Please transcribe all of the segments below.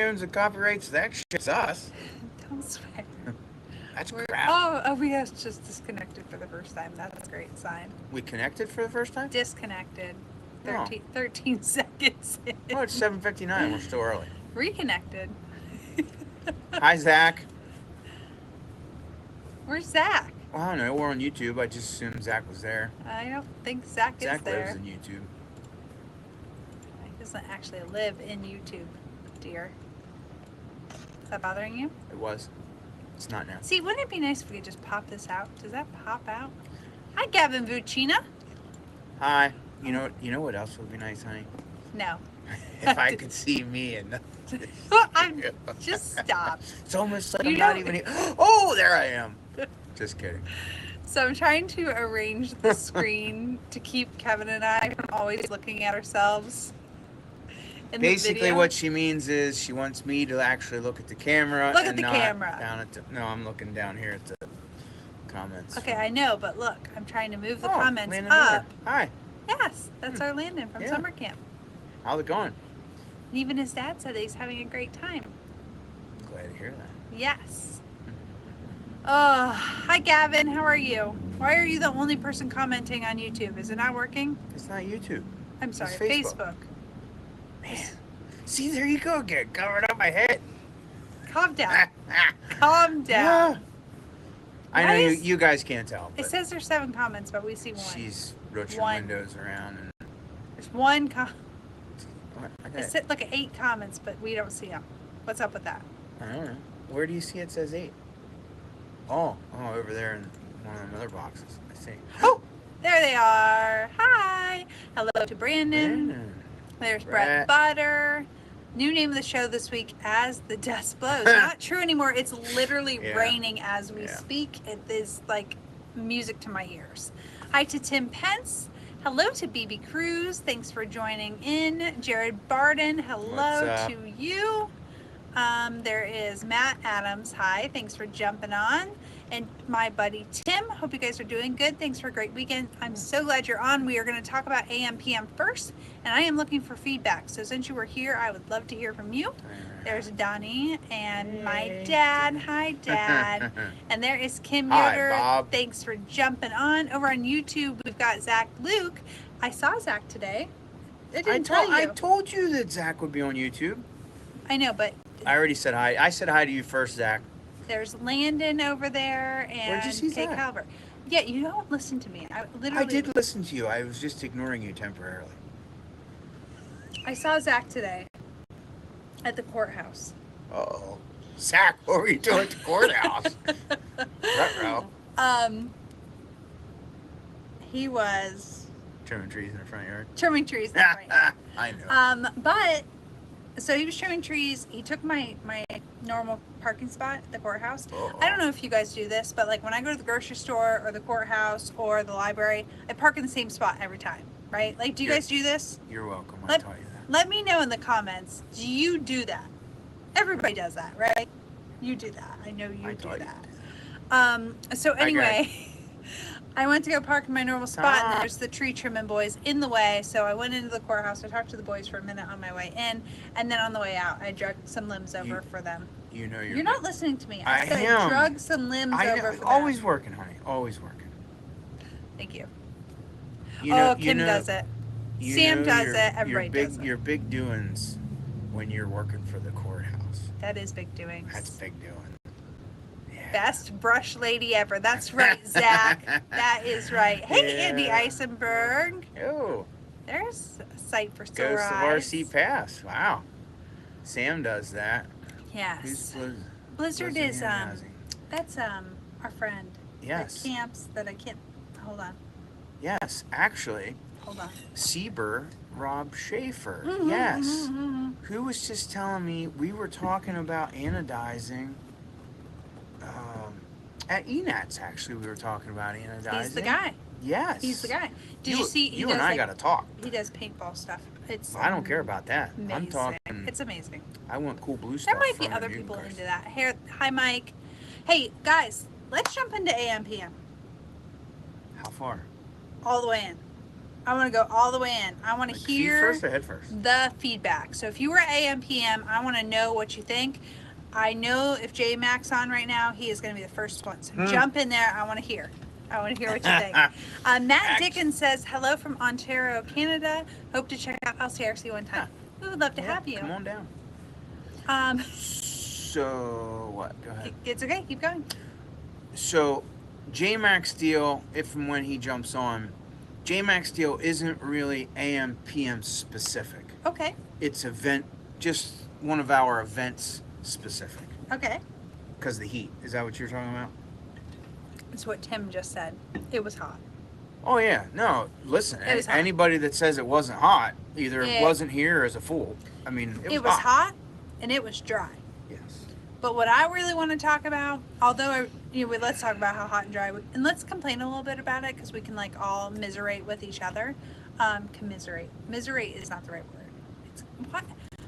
owns and copyrights that shit? It's us. Don't swear. That's crap. Oh, we have just disconnected for the first time. That's a great sign. We connected for the first time? Disconnected. Oh. 13 seconds in. Oh, it's 7:59. We're still early. Reconnected. Hi, Zach. Where's Zach? Well, I don't know. We're on YouTube. I just assumed Zach was there. I don't think Zach is Zach there. lives in YouTube. He doesn't actually live in YouTube, dear. Is that bothering you? It was. It's not now. See, wouldn't it be nice if we could just pop this out? Does that pop out? Hi, Gavin Vucina. Hi. You know what else would be nice, honey? No. If I could see me and I'm just stop. It's almost like You I'm not don't- even here. Oh, there I am. Just kidding. So I'm trying to arrange the screen to keep Kevin and I from always looking at ourselves. In Basically, the video. what she means is she wants me to actually look at the camera. Look at and the not camera. Down at the, no, I'm looking down here at the comments. Okay, I know, but look, I'm trying to move the Oh, comments Landon up. Miller. Hi. Yes, that's our Landon from Yeah. summer camp. How's it going? And even his dad said that he's having a great time. Glad to hear that. Yes. Oh, hi Gavin, how are you? Why are you the only person commenting on YouTube? Is it not working? It's not YouTube. I'm sorry, It's Facebook. Man. See, there you go again. Covered up my head. Calm down. Calm down. I know Why is- you guys can't tell. It But says there's 7 comments, but we see 1. she's roaching One. windows around. And There's 1 okay. It said look at 8 comments, but we don't see them. What's up with that? I don't know. Where do you see it says 8? Oh, over there in one of them other boxes. I see. Oh, there they are. Hi. Hello to Brandon. Brandon. There's Brett. Brett Butter. New name of the show this week, As the Dust Blows. Not true anymore. It's literally Yeah. raining as we Yeah. speak. It is like music to my ears. Hi to Tim Pence. Hello to BB Cruz. Thanks for joining in. Jared Barden. Hello What's up? to you. There is Matt Adams. Hi. Thanks for jumping on. And my buddy Tim. Hope you guys are doing good. Thanks for a great weekend. I'm so glad you're on. We are going to talk about AM PM first, and I am looking for feedback. So since you were here, I would love to hear from you. There's Donnie and my dad. Hi, Dad. And there is Kim Hi, Yoder. Bob. Thanks for jumping on. Over on YouTube, we've got Zach Luke. I saw Zach today. I didn't tell you. I told you that Zach would be on YouTube. I know, but I already said hi. I said hi to you first, Zach. there's Landon over there and Where'd you see Kay Zach? Calvert. Yeah, you don't listen to me. I literally. I did listen to you. I was just ignoring you temporarily. I saw Zach today at the courthouse. Uh-oh. Zach, what were you doing at the courthouse? Ruh-roh. He was Trimming trees in the front yard. trimming trees. That's right. I know. But so he was trimming trees. He took my normal parking spot at the courthouse. Uh-oh. I don't know if you guys do this, but like when I go to the grocery store or the courthouse or the library, I park in the same spot every time, right? Like, do you guys do this? You're welcome. I'll Let, tell you that. let me know in the comments. Do you do that? Everybody does that, right? You do that. I know you I do taught you that. So anyway, I went to go park in my normal spot, and there's the tree trimming boys in the way. So I went into the courthouse. I talked to the boys for a minute on my way in, and then on the way out, I dragged some limbs over for them. You know You're not listening to me. I said am. I drug some limbs I over know. for Always them. working, honey. Always working. Thank you. You know, Kim does it. you Sam know does your- it. Everybody your big, does it. Your big doings when you're working for the courthouse. That is big doings. That's big doing. Yeah. Best brush lady ever. That's right, Zach. That is right. Hey, Yeah. Andy Eisenberg. Oh, There's a sight for goes sore to eyes. RC Pass. Wow. Sam does that. Yes. Who's Blizzard Blizzard is Hand Housing? that's our friend. Yes. The camps that I can't. Hold on. Yes, actually, Hold on. Sieber Rob Schaefer. Mhm, Yes. mhm, mhm. Who was just telling me we were talking about anodizing at ENATS, actually. We were talking about anodizing. He's the guy. Yes. He's the guy. Did you see? He You does and I like, got to talk. He does paintball stuff. It's. I don't care about that. Amazing. I'm talking. It's amazing. I want cool blue stuff. There might be from other Mugen people cars. into that. Here, hi, Mike. Hey, guys, let's jump into AM/PM. How far? All the way in. I want to go all the way in. I want to Like feet hear first or head first? the feedback. So if you were AM, PM, I want to know what you think. I know if J Mac's on right now, he is going to be the first one. So jump in there. I want to hear. I want to hear what you think. Matt Dickens says, hello from Ontario, Canada. Hope to check out LCRC one time. We would love to have you. Come on down. So, what? Go ahead. It's okay. Keep going. So, J-Max deal, if and when he jumps on, J-Max deal isn't really AM, PM specific. Okay. It's event, just one of our events specific. Okay. Because of the heat. Is that what you're talking about? That's what Tim just said. It was hot. Oh, yeah. No, listen. It was hot. Anybody that says it wasn't hot either wasn't here or is a fool. I mean, it was hot and it was dry. Yes. But what I really want to talk about, although let's talk about how hot and dry, and let's complain a little bit about it because we can like all commiserate with each other. Commiserate. Miserate is not the right word. It's what,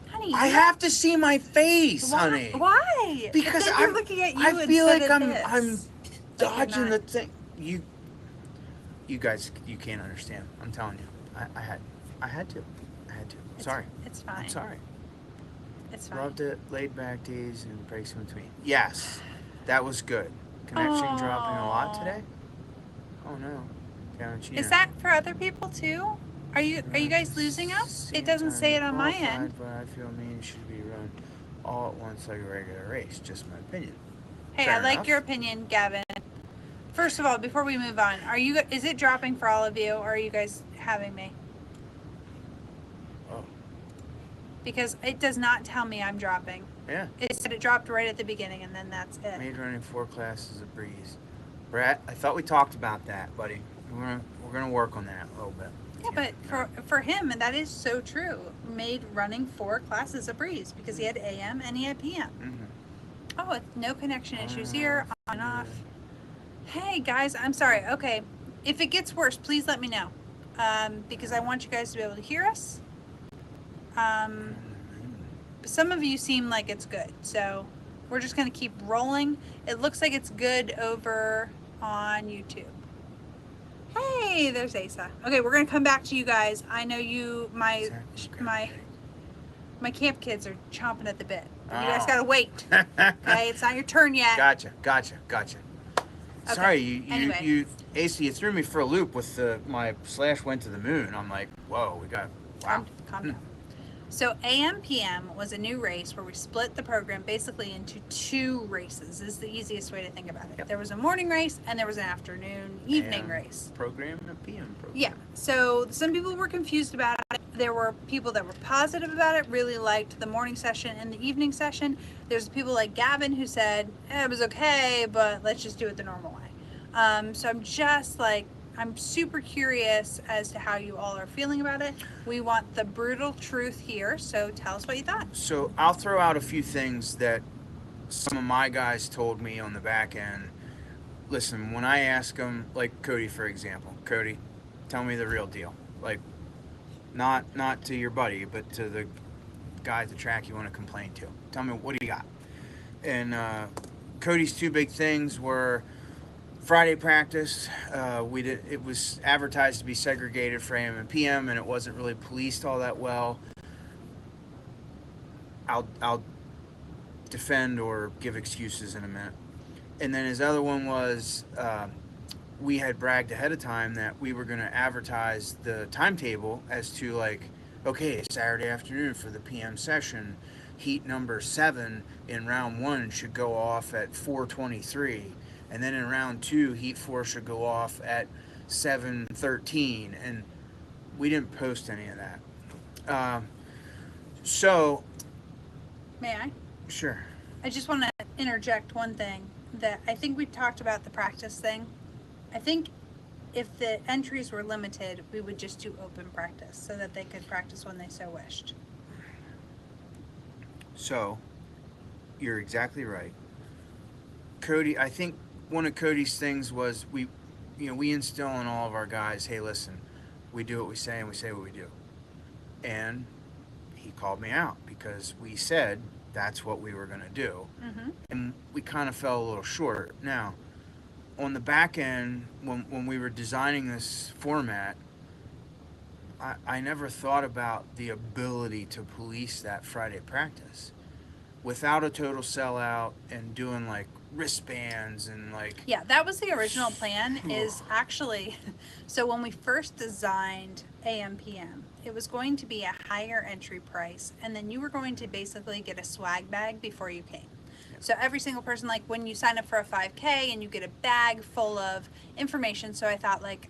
honey. I have to see my face, honey. Why? Because I'm looking at you. I feel like I'm this. dodging the thing. You guys, you can't understand. I'm telling you. I had to. Sorry. It's fine. I'm sorry. It's fine. Loved it. Laid back days and breaks in between. Yes, that was good. Connection dropping a lot today. Oh no. Is that for other people too? Are you guys losing us? It doesn't say it on my end. But I feel mean should be run all at once like a regular race. Just my opinion. Hey, Fair I like enough. your opinion, Gavin. First of all, before we move on, is it dropping for all of you, or are you guys having me? Oh. Because it does not tell me I'm dropping. Yeah. It said it dropped right at the beginning, and then that's it. Made running 4 classes a breeze. Brett, I thought we talked about that, buddy. We're gonna work on that a little bit. Yeah, but for him, and that is so true. Made running 4 classes a breeze because he had AM and he had PM. Mm-hmm. Oh, no connection issues here. On and off. Hey guys, I'm sorry. Okay, if it gets worse, please let me know, because I want you guys to be able to hear us. Some of you seem like it's good, so we're just gonna keep rolling. It looks like it's good over on YouTube. Hey, there's Asa. Okay, we're gonna come back to you guys. I know you, my camp kids are chomping at the bit. You guys gotta wait. Okay, it's not your turn yet. Gotcha. Okay. Sorry, you Anyway. you threw me for a loop with my slash went to the moon. I'm like, whoa, wow. Calm down. So AM PM was a new race where we split the program basically into 2 races. This is the easiest way to think about it. Yep. There was a morning race and there was an evening AM race. Program and a PM program. Yeah. So some people were confused about it. There were people that were positive about it, really liked the morning session and the evening session. There's people like Gavin who said, it was okay, but let's just do it the normal way. So I'm super curious as to how you all are feeling about it. We want the brutal truth here, so tell us what you thought. So I'll throw out a few things that some of my guys told me on the back end. Listen, when I ask them, like Cody, for example, Cody, tell me the real deal. Like, not to your buddy, but to the guy at the track you want to complain to. Tell me, what do you got? And Cody's 2 big things were Friday practice. It was advertised to be segregated for AM and PM, and it wasn't really policed all that well. I'll defend or give excuses in a minute. And then his other one was we had bragged ahead of time that we were going to advertise the timetable as to like, okay, Saturday afternoon for the PM session, heat number 7 in round 1 should go off at 4:23. And then in round 2, heat 4 should go off at 7:13. And we didn't post any of that. So. May I? Sure. I just want to interject one thing that I think we talked about the practice thing. I think if the entries were limited, we would just do open practice so that they could practice when they so wished. So, you're exactly right. Cody, I think one of Cody's things was we instill in all of our guys, hey, listen, we do what we say and we say what we do. And he called me out because we said that's what we were going to do. Mm-hmm. And we kind of fell a little short. Now, on the back end, when we were designing this format, I never thought about the ability to police that Friday practice without a total sellout and doing like wristbands and like. Yeah, that was the original plan is actually, so when we first designed AM PM, it was going to be a higher entry price, and then you were going to basically get a swag bag before you came. So every single person, like when you sign up for a 5K and you get a bag full of information. So I thought like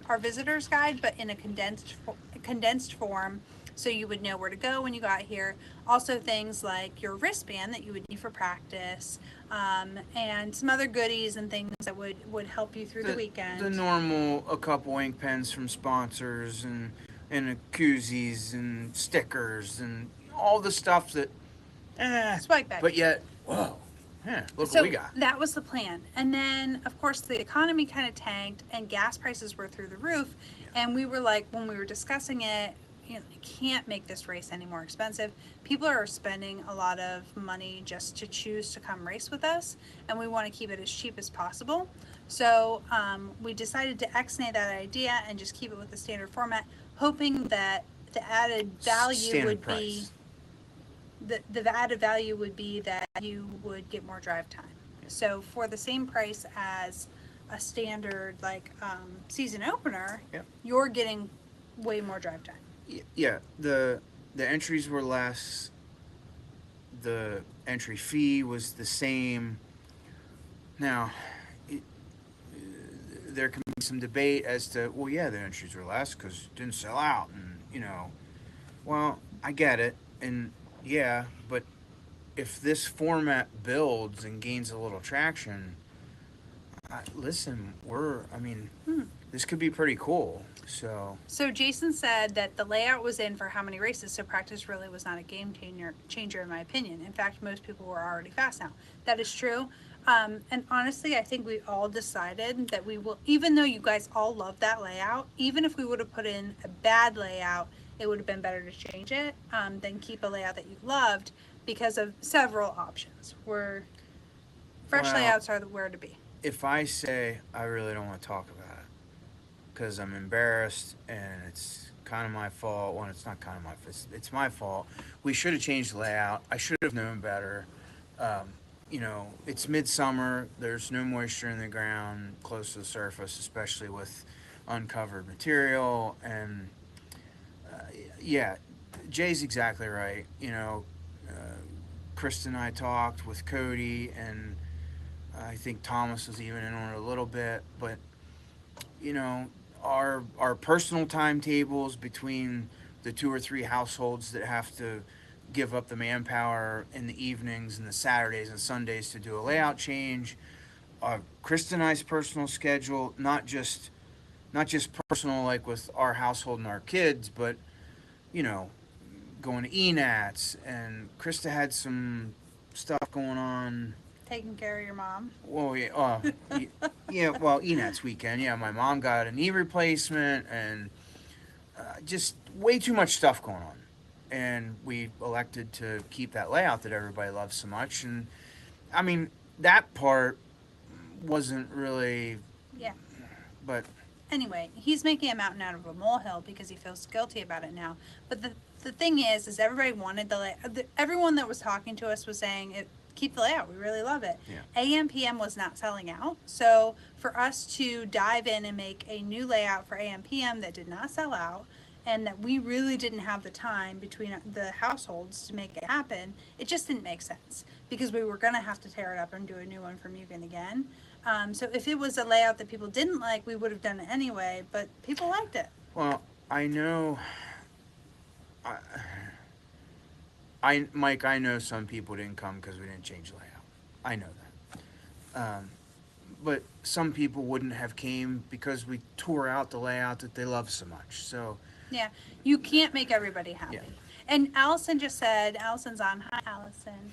our visitor's guide, but in a condensed form, so you would know where to go when you got here. Also things like your wristband that you would need for practice, and some other goodies and things that would help you through the weekend. The normal, a couple ink pens from sponsors and koozies and stickers and all the stuff that. Swag bag. But yet, whoa, yeah, look So what we got. that was the plan. And then, of course, the economy kind of tanked and gas prices were through the roof. Yeah. And we were like, when we were discussing it, you can't make this race any more expensive. People are spending a lot of money just to choose to come race with us, and we want to keep it as cheap as possible. So we decided to ex-nay that idea and just keep it with the standard format, hoping that the added value Standard would price. be the added value would be that you would get more drive time. So for the same price as a standard like season opener, Yep. you're getting way more drive time. Yeah, the entries were less. The entry fee was the same. Now, there can be some debate as to, well, yeah, the entries were less because it didn't sell out, and well, I get it, and yeah, but if this format builds and gains a little traction, listen, this could be pretty cool. So Jason said that the layout was in for how many races, so practice really was not a game changer in my opinion. In fact, most people were already fast now. That is true. And honestly, I think we all decided that we will, even though you guys all love that layout, even if we would have put in a bad layout, it would have been better to change it than keep a layout that you loved because of several options. Fresh layouts are where to be. If I say I really don't want to talk about it because I'm embarrassed and it's kind of my fault, when it's not kind of my fault, it's my fault. We should have changed the layout. I should have known better. It's midsummer. There's no moisture in the ground close to the surface, especially with uncovered material. And yeah, Jay's exactly right. Christa and I talked with Cody, and I think Thomas was even in on it a little bit. But our personal timetables between the 2 or 3 households that have to give up the manpower in the evenings and the Saturdays and Sundays to do a layout change. Krista and I's personal schedule, not just personal like with our household and our kids, but going to ENATs, and Krista had some stuff going on. Taking care of your mom. Well, yeah, yeah. Well, ENAT's weekend. Yeah, my mom got a knee replacement, and just way too much stuff going on. And we elected to keep that layout that everybody loves so much. And I mean, that part wasn't really. Yeah. But anyway, he's making a mountain out of a molehill because he feels guilty about it now. But the thing is everybody wanted everyone that was talking to us was saying keep the layout. We really love it. Yeah. AM PM was not selling out. So for us to dive in and make a new layout for AM PM that did not sell out, and that we really didn't have the time between the households to make it happen, it just didn't make sense because we were going to have to tear it up and do a new one for Mugen again. So if it was a layout that people didn't like, we would have done it anyway, but people liked it. Well, I know, Mike, I know some people didn't come because we didn't change the layout. I know that. But some people wouldn't have came because we tore out the layout that they love so much. So yeah, you can't make everybody happy. Yeah. And Allison just said, Allison's on, hi Allison,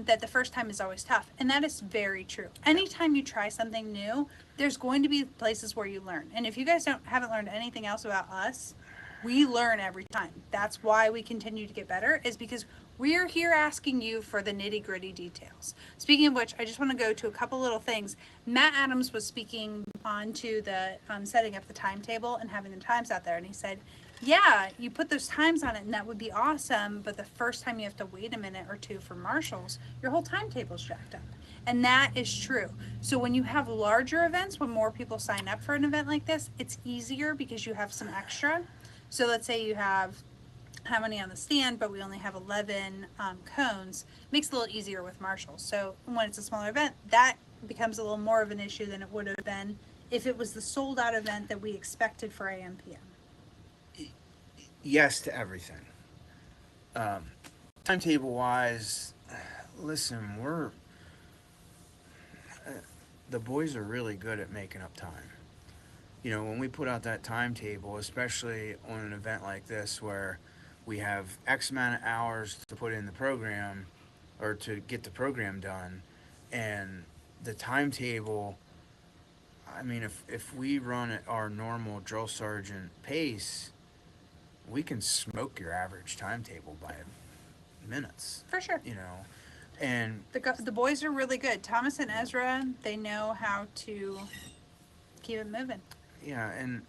that the first time is always tough. And that is very true. Anytime you try something new, there's going to be places where you learn. And if you guys haven't learned anything else about us, we learn every time. That's why we continue to get better, is because we're here asking you for the nitty gritty details. Speaking of which, I just want to go to a couple little things. Matt Adams was speaking on to the setting up the timetable and having the times out there. And he said, Yeah, you put those times on it and that would be awesome, but the first time you have to wait a minute or two for marshals, your whole timetable's jacked up. And that is true. So when you have larger events, when more people sign up for an event like this, it's easier because you have some extra. So let's say you have how many on the stand, but we only have 11 cones, makes it a little easier with marshals. So when it's a smaller event, that becomes a little more of an issue than it would have been if it was the sold out event that we expected for AMPM. Yes to everything. Timetable wise, listen, the boys are really good at making up time. When we put out that timetable, especially on an event like this where we have X amount of hours to put in the program or to get the program done, and the timetable, I mean, if we run at our normal drill sergeant pace, we can smoke your average timetable by minutes, For sure. And The boys are really good. Thomas and Ezra, they know how to keep it moving. yeah, and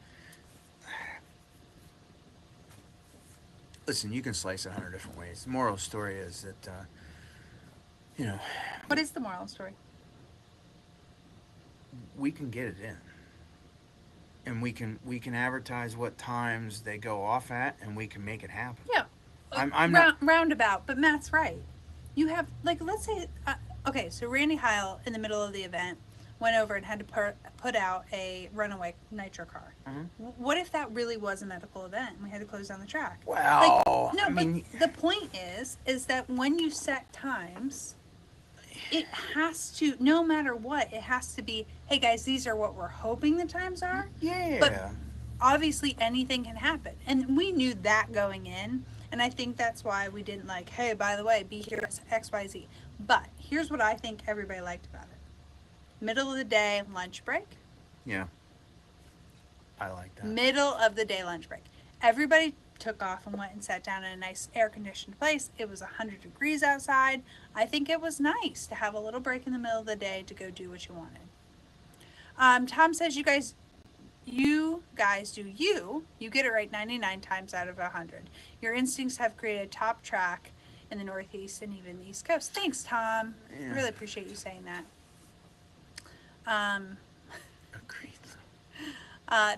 listen, you can slice it 100 different ways. The moral of the story is that, you know, What is the moral story? we can get it in, and we can advertise what times they go off at, and we can make it happen. Yeah. I'm not. Roundabout, but Matt's right. You have, like, let's say, okay, so Randy Heil in the middle of the event went over and had to put out a runaway nitro car. What if that really was a medical event and we had to close down the track? Well, no, I mean, but the point is that when you set times, it has to, no matter what, it has to be, hey guys, these are what we're hoping the times are. yeah. But obviously anything can happen. And we knew that going in. And I think that's why we didn't like, hey, by the way, be here at XYZ. But here's what I think everybody liked about it. Middle of the day lunch break. Yeah. I like that. Middle of the day lunch break. Everybody took off and went and sat down in a nice air conditioned place. It was 100 degrees outside. I think it was nice to have a little break in the middle of the day to go do what you wanted. Tom says you guys do you get it right 99 times out of 100. Your instincts have created top track in the Northeast and even the East Coast. Thanks, Tom. Yeah. I really appreciate you saying that. Agreed.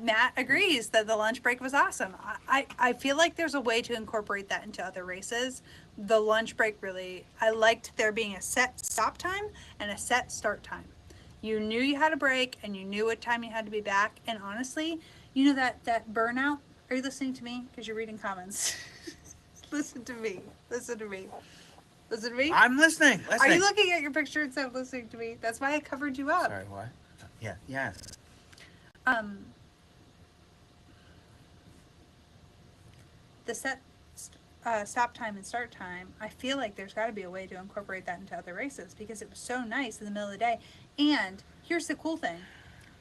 Matt agrees that the lunch break was awesome. I feel like there's a way to incorporate that into other races. The lunch break really, I liked there being a set stop time and a set start time. You knew you had a break and you knew what time you had to be back. And honestly, you know that burnout. Are you listening to me? Because you're reading comments. Listen to me. Listen to me. Listen to me. I'm listening. Are you looking at your picture instead of listening to me? That's why I covered you up. Sorry, what? Yeah. Yes. The set stop time and start time, I feel like there's got to be a way to incorporate that into other races because it was so nice in the middle of the day. And here's the cool thing.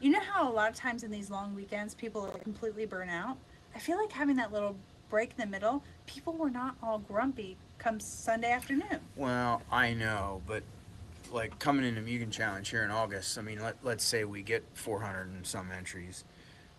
You know how a lot of times in these long weekends people are completely burnt out? I feel like having that little break in the middle, people were not all grumpy come Sunday afternoon. Well, I know, but like coming into Mugen Challenge here in August, I mean, let's say we get 400 and some entries.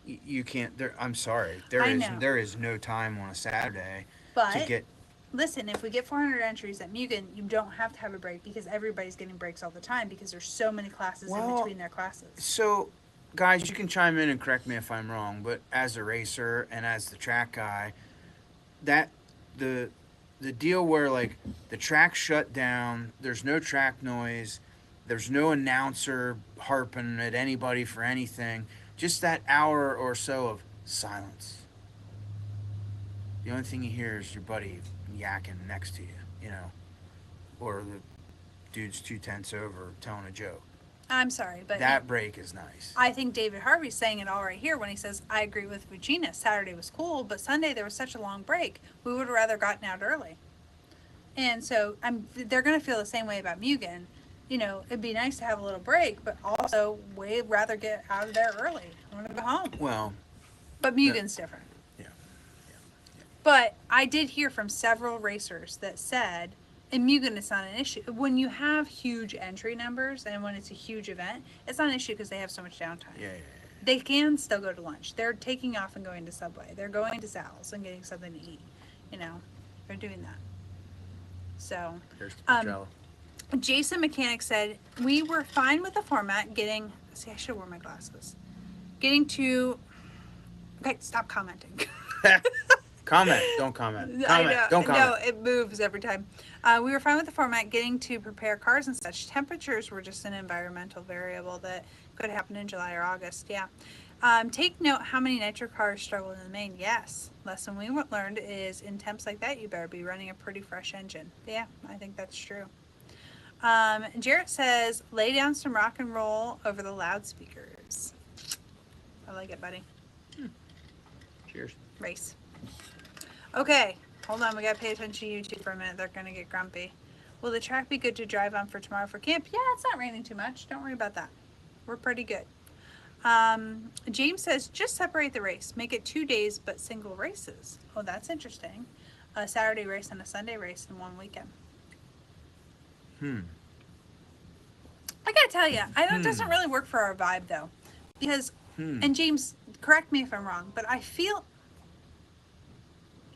You can't. I'm sorry. There is no time on a Saturday to get. Listen, if we get 400 entries at Mugen, you don't have to have a break because everybody's getting breaks all the time because there's so many classes in between their classes. So, guys, you can chime in and correct me if I'm wrong, but as a racer and as the track guy, that the deal where like the track shut down, there's no track noise, there's no announcer harping at anybody for anything, just that hour or so of silence. The only thing you hear is your buddy yakking next to you, or the dude's 2 tenths over telling a joke. I'm sorry, but that break is nice. I think David Harvey's saying it all right here when he says, I agree with Regina. Saturday was cool, but Sunday there was such a long break. We would have rather gotten out early. And so they're going to feel the same way about Mugen. It'd be nice to have a little break, but also way rather get out of there early. I want to go home. Well, but Mugen's different. Yeah. But I did hear from several racers that said, in Mugen, it's not an issue. When you have huge entry numbers and when it's a huge event, it's not an issue because they have so much downtime. Yeah. They can still go to lunch. They're taking off and going to Subway. They're going to Sal's and getting something to eat. You know, they're doing that. So, Here's the um, Patrella. Jason Mechanic said, we were fine with the format getting, see, I should have worn my glasses. Getting to, okay, stop commenting. Comment. Don't comment. I Comment. know. Don't comment. No, it moves every time. We were fine with the format getting to prepare cars and such. Temperatures were just an environmental variable that could happen in July or August. Yeah. Take note how many nitro cars struggle in the main. Yes. Lesson we learned is in temps like that, you better be running a pretty fresh engine. Yeah, I think that's true. Jarrett says, lay down some rock and roll over the loudspeakers. I like it, buddy. Cheers. Race. Okay, hold on. We gotta pay attention to YouTube for a minute. They're gonna get grumpy. Will the track be good to drive on for tomorrow for camp? Yeah, it's not raining too much. Don't worry about that. We're pretty good. James says, just separate the race. Make it 2 days, but single races. Oh, that's interesting. A Saturday race and a Sunday race in one weekend. I gotta tell you, I know it doesn't really work for our vibe though, because, and James, correct me if I'm wrong, but I feel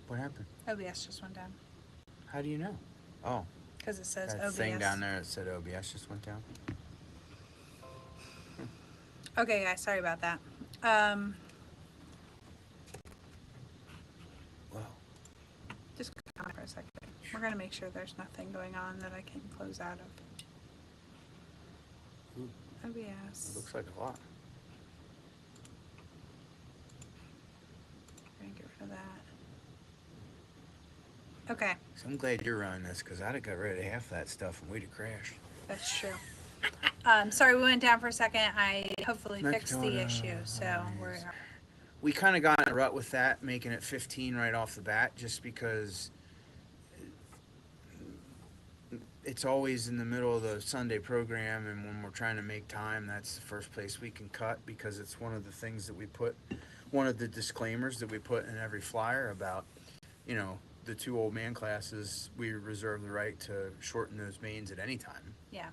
What happened? OBS just went down How do you know? Oh, because it says that OBS. thing down there that said OBS just went down. Okay, guys, sorry about that. Wow. Just comment for a second. We're gonna make sure there's nothing going on that I can close out of. Ooh, OBS. it looks like a lot. We're gonna get rid of that. Okay, So I'm glad you're running this because I'd have got rid of half that stuff and we'd have crashed. that's true. Sorry, we went down for a second. I hopefully fixed the McDonald's. issue, so We kind of got in a rut with that, making it 15 right off the bat, just because it's always in the middle of the Sunday program, and when we're trying to make time, that's the first place we can cut, because it's one of the things that we put, one of the disclaimers that we put in every flyer about, you know, the 2 old man classes, we reserve the right to shorten those mains at any time. yeah.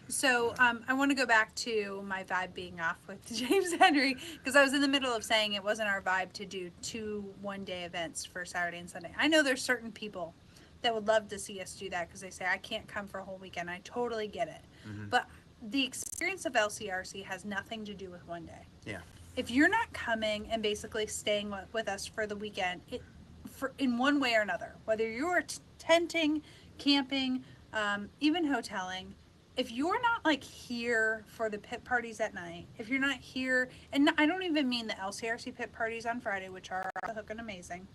So I want to go back to my vibe being off with James Henry, because I was in the middle of saying it wasn't our vibe to do 2 one-day events for Saturday and Sunday. I know there's certain people that would love to see us do that because they say, I can't come for a whole weekend. I totally get it. But the experience of LCRC has nothing to do with one day. Yeah. If you're not coming and basically staying with us for the weekend, in one way or another, whether you're tenting, camping, even hoteling, if you're not like here for the pit parties at night, if you're not here, and I don't even mean the LCRC pit parties on Friday, which are off the hook and amazing.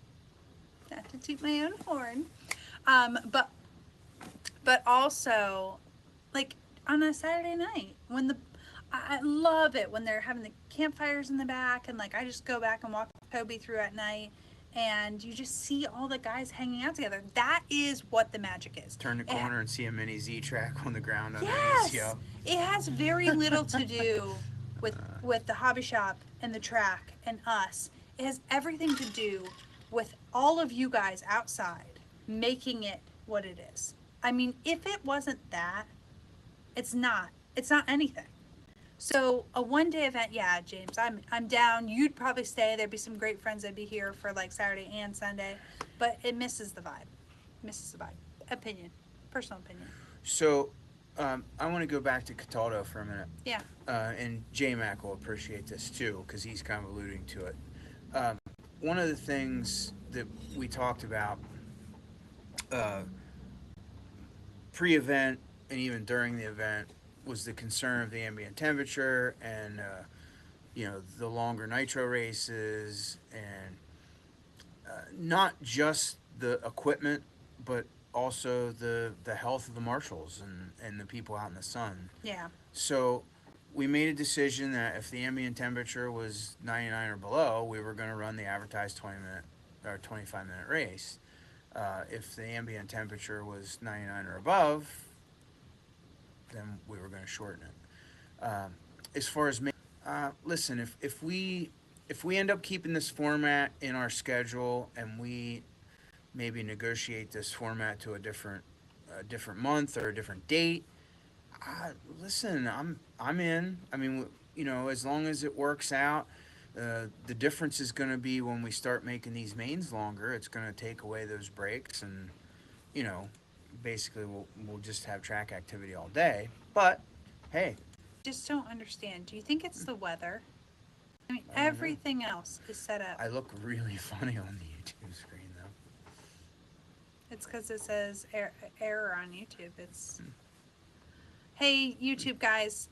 Not to toot my own horn, but also like on a Saturday night when I love it when they're having the campfires in the back, and like I just go back and walk Kobe through at night, and you just see all the guys hanging out together. That is what the magic is. Turn the corner and see a mini Z track on the ground underneath. Yes, Yep. it has very little to do with the hobby shop and the track and us. It has everything to do with all of you guys outside making it what it is. I mean, if it wasn't that, it's not anything. So a one-day event, yeah, James, I'm down. You'd probably stay. There'd be some great friends that'd be here for like Saturday and Sunday, but it misses the vibe. Opinion, personal opinion. So, I want to go back to Cataldo for a minute. Yeah. And J-Mac will appreciate this too, because he's kind of alluding to it. One of the things that we talked about pre-event and even during the event was the concern of the ambient temperature and the longer nitro races, and not just the equipment, but also the health of the marshals and the people out in the sun. Yeah. So we made a decision that if the ambient temperature was 99 or below, we were going to run the advertised 20-minute or 25-minute race. If the ambient temperature was 99 or above, then we were going to shorten it. As far as listen, if we end up keeping this format in our schedule and we maybe negotiate this format to a different month or a different date, listen, I'm in. I mean, as long as it works out. The difference is going to be when we start making these mains longer. It's going to take away those breaks, and you know, basically we'll just have track activity all day. But hey, Just don't understand. Do you think it's the weather? I mean, I don't know. everything else is set up. I look really funny on the YouTube screen though. It's because it says error on YouTube. It's hey YouTube guys.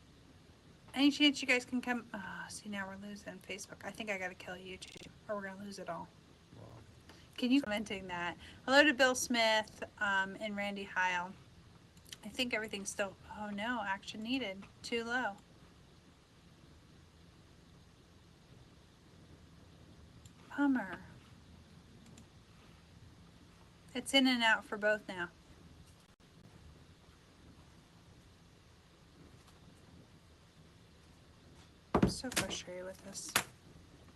Any chance you guys can come? Oh, see, now we're losing Facebook. I think I gotta kill YouTube, or we're gonna lose it all. Well, Can you commenting that? Hello to Bill Smith and Randy Heil. I think everything's still. Oh no, action needed. Too low. Bummer. It's in and out for both now. I'm so frustrated with this.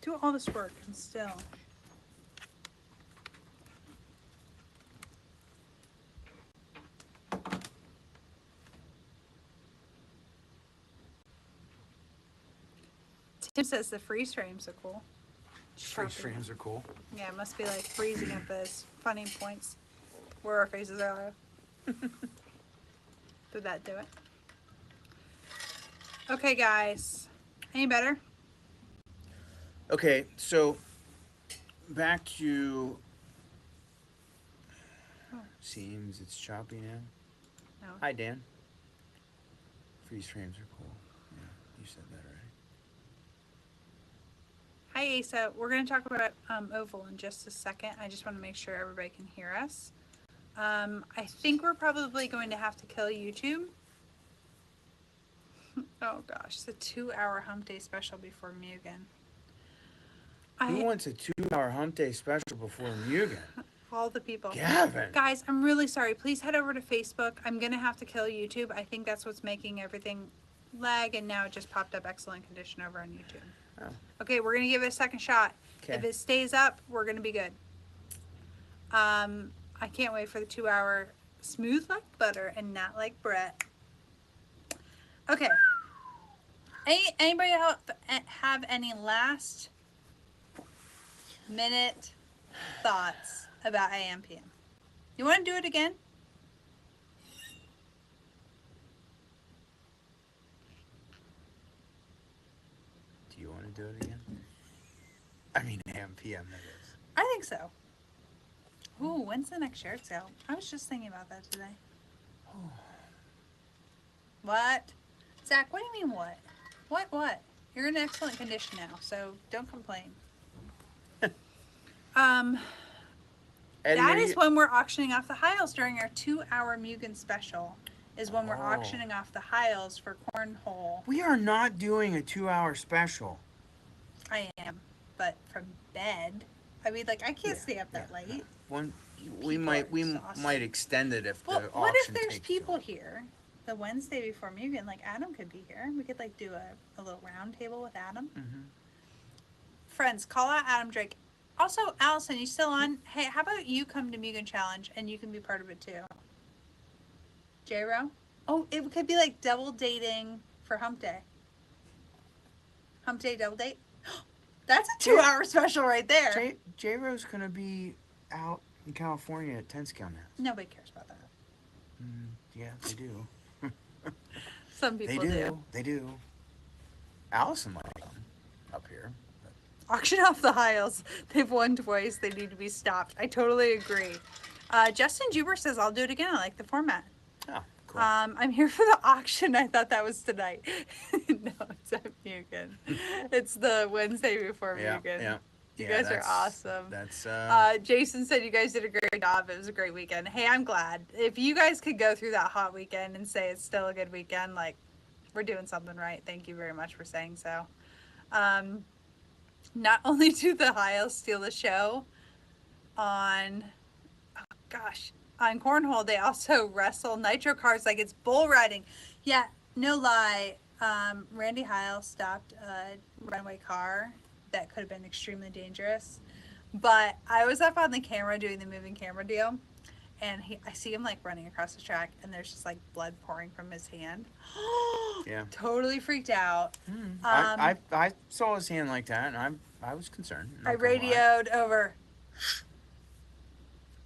Do all this work and still. Tim says the freeze frames are cool. freeze frames are cool. Yeah, it must be like freezing at those funny points where our faces are. Did that do it? Okay, guys. Any better? Okay, so back to seems it's choppy now. No. Hi Dan. Freeze frames are cool. Yeah, you said that already. Hi, Asa. We're going to talk about Oval in just a second. I just want to make sure everybody can hear us. I think we're probably going to have to kill YouTube. Oh gosh, it's a 2-hour hump day special before Mugen. Who wants a 2-hour hump day special before Mugen? All the people. Gavin. Guys, I'm really sorry. Please head over to Facebook. I'm going to have to kill YouTube. I think that's what's making everything lag, and now it just popped up excellent condition over on YouTube. Oh. Okay, we're going to give it a second shot. Okay. If it stays up, we're going to be good. I can't wait for the 2-hour smooth like butter and not like bread. Okay. Anybody have any last minute thoughts about AM PM? You want to do it again? Do you want to do it again? I mean, AM PM that is. I think so. Ooh, when's the next share sale? I was just thinking about that today. What? Zach, what do you mean what? What? You're in excellent condition now, so don't complain. That is when we're auctioning off the Hiles during our 2-hour Mugen special. Is when we're auctioning off the Hiles for cornhole. We are not doing a 2-hour special. I am, but from bed. I mean, like I can't stay up that late. We might extend it if the auction what if there's takes people too long. here the Wednesday before Mugen? Like Adam could be here. We could like do a little round table with Adam. Mm-hmm. Friends, call out Adam Drake. Also, Allison, you still on? Hey, how about you come to Mugen Challenge and you can be part of it too? J-Ro? Oh, it could be like double dating for Hump Day. Hump Day double date? That's a 2-hour special right there. J-Ro's going to be out in California at 10 Scale Nest. Nobody cares about that. Yeah, they do. Some people do. They do. Allison might come up here. Auction off the Hiles. They've won twice. They need to be stopped. I totally agree. Justin Juber says, I'll do it again. I like the format. Oh, cool. I'm here for the auction. I thought that was tonight. No, it's at Mugen. It's the Wednesday before Mugen. Yeah. You guys are awesome. That's Jason said you guys did a great job. It was a great weekend. Hey, I'm glad. If you guys could go through that hot weekend and say it's still a good weekend, like, we're doing something right. Thank you very much for saying so. Not only do the Hiles steal the show on Cornhole, they also wrestle nitro cars like it's bull riding. Yeah, no lie. Randy Heil stopped a runway car that could have been extremely dangerous. But I was up on the camera doing the moving camera deal, and I see him like running across the track, and there's just like blood pouring from his hand. Yeah. Totally freaked out. I saw his hand like that, and I was concerned. I Not gonna lie. radioed over.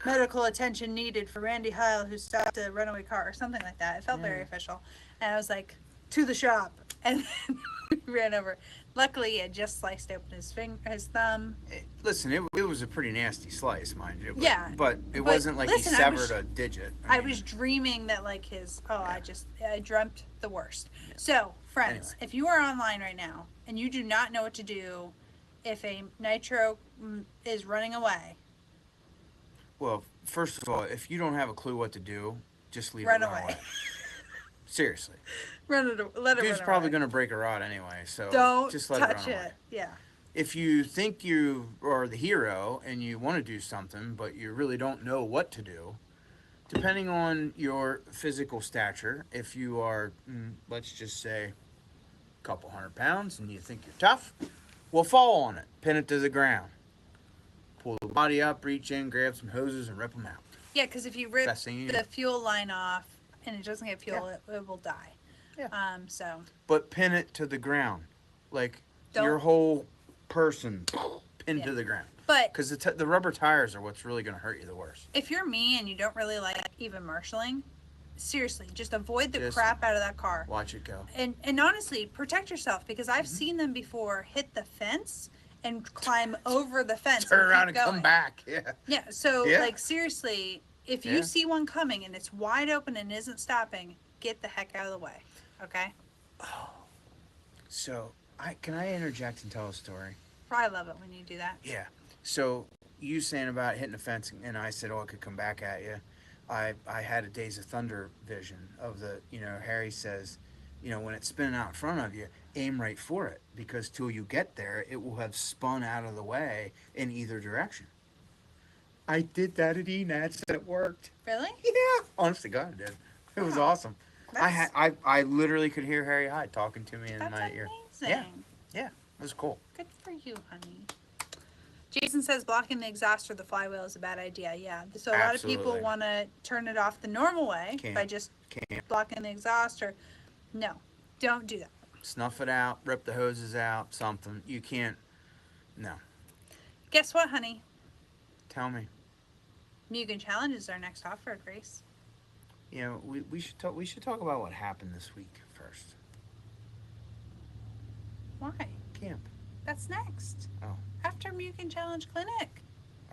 Medical attention needed for Randy Heil, who stopped a runaway car, or something like that. It felt very official. And I was like, to the shop. And then we ran over. Luckily, it just sliced open his thumb. Listen, it was a pretty nasty slice, mind you. But, Yeah, But it but wasn't like listen, he severed a digit. I was dreaming that like I dreamt the worst. So, friends, if you are online right now and you do not know what to do if a nitro is running away, Well, first of all, if you don't have a clue what to do, just leave run it run away. away. Seriously. Let it Dude's run probably away. going to break a rod anyway, so Don't just let touch it run away. it. Yeah. If you think you are the hero and you want to do something, but you really don't know what to do, depending on your physical stature, if you are, let's just say, a couple 100 pounds and you think you're tough, well, fall on it, pin it to the ground. Pull the body up, reach in, grab some hoses, and rip them out. Yeah, because if you rip Best thing you the do. fuel line off and it doesn't get fuel, it will die. Yeah. So But pin it to the ground. Like Don't- your whole person pinned Yeah. to the ground. But Because the rubber tires are what's really going to hurt you the worst. if you're me and you don't really like even marshaling, seriously, just avoid the Just crap out of that car. Watch it go. And honestly, protect yourself, because I've seen them before hit the fence and climb over the fence. Turn around keep and going. come back. Yeah. Yeah, so Yeah. like seriously, if you Yeah. see one coming and it's wide open and isn't stopping, get the heck out of the way. Okay? So, can I interject and tell a story? I love it when you do that. Yeah. So, you saying about hitting the fence, and I said, oh, it could come back at you. I had a Days of Thunder vision of Harry says, when it's spinning out in front of you, aim right for it, because till you get there, it will have spun out of the way in either direction. I did that at ENATS and it worked. Really? Yeah. Honest to God, it did. It was Wow. awesome. I literally could hear Harry Hyde talking to me in That's my ear. amazing. Yeah. It was cool. Good for you, honey. Jason says blocking the exhaust or the flywheel is a bad idea. Yeah. So a lot of people Absolutely. want to turn it off the normal way by Can't. just Can't. blocking the exhaust, or no, don't do that. Snuff it out, rip the hoses out, something. You can't. No. Guess what, honey? Tell me. Mugen Challenge is our next off-road race. We should talk. We should talk about what happened this week first. Why? Camp. That's next. Oh. After Mugen Challenge Clinic.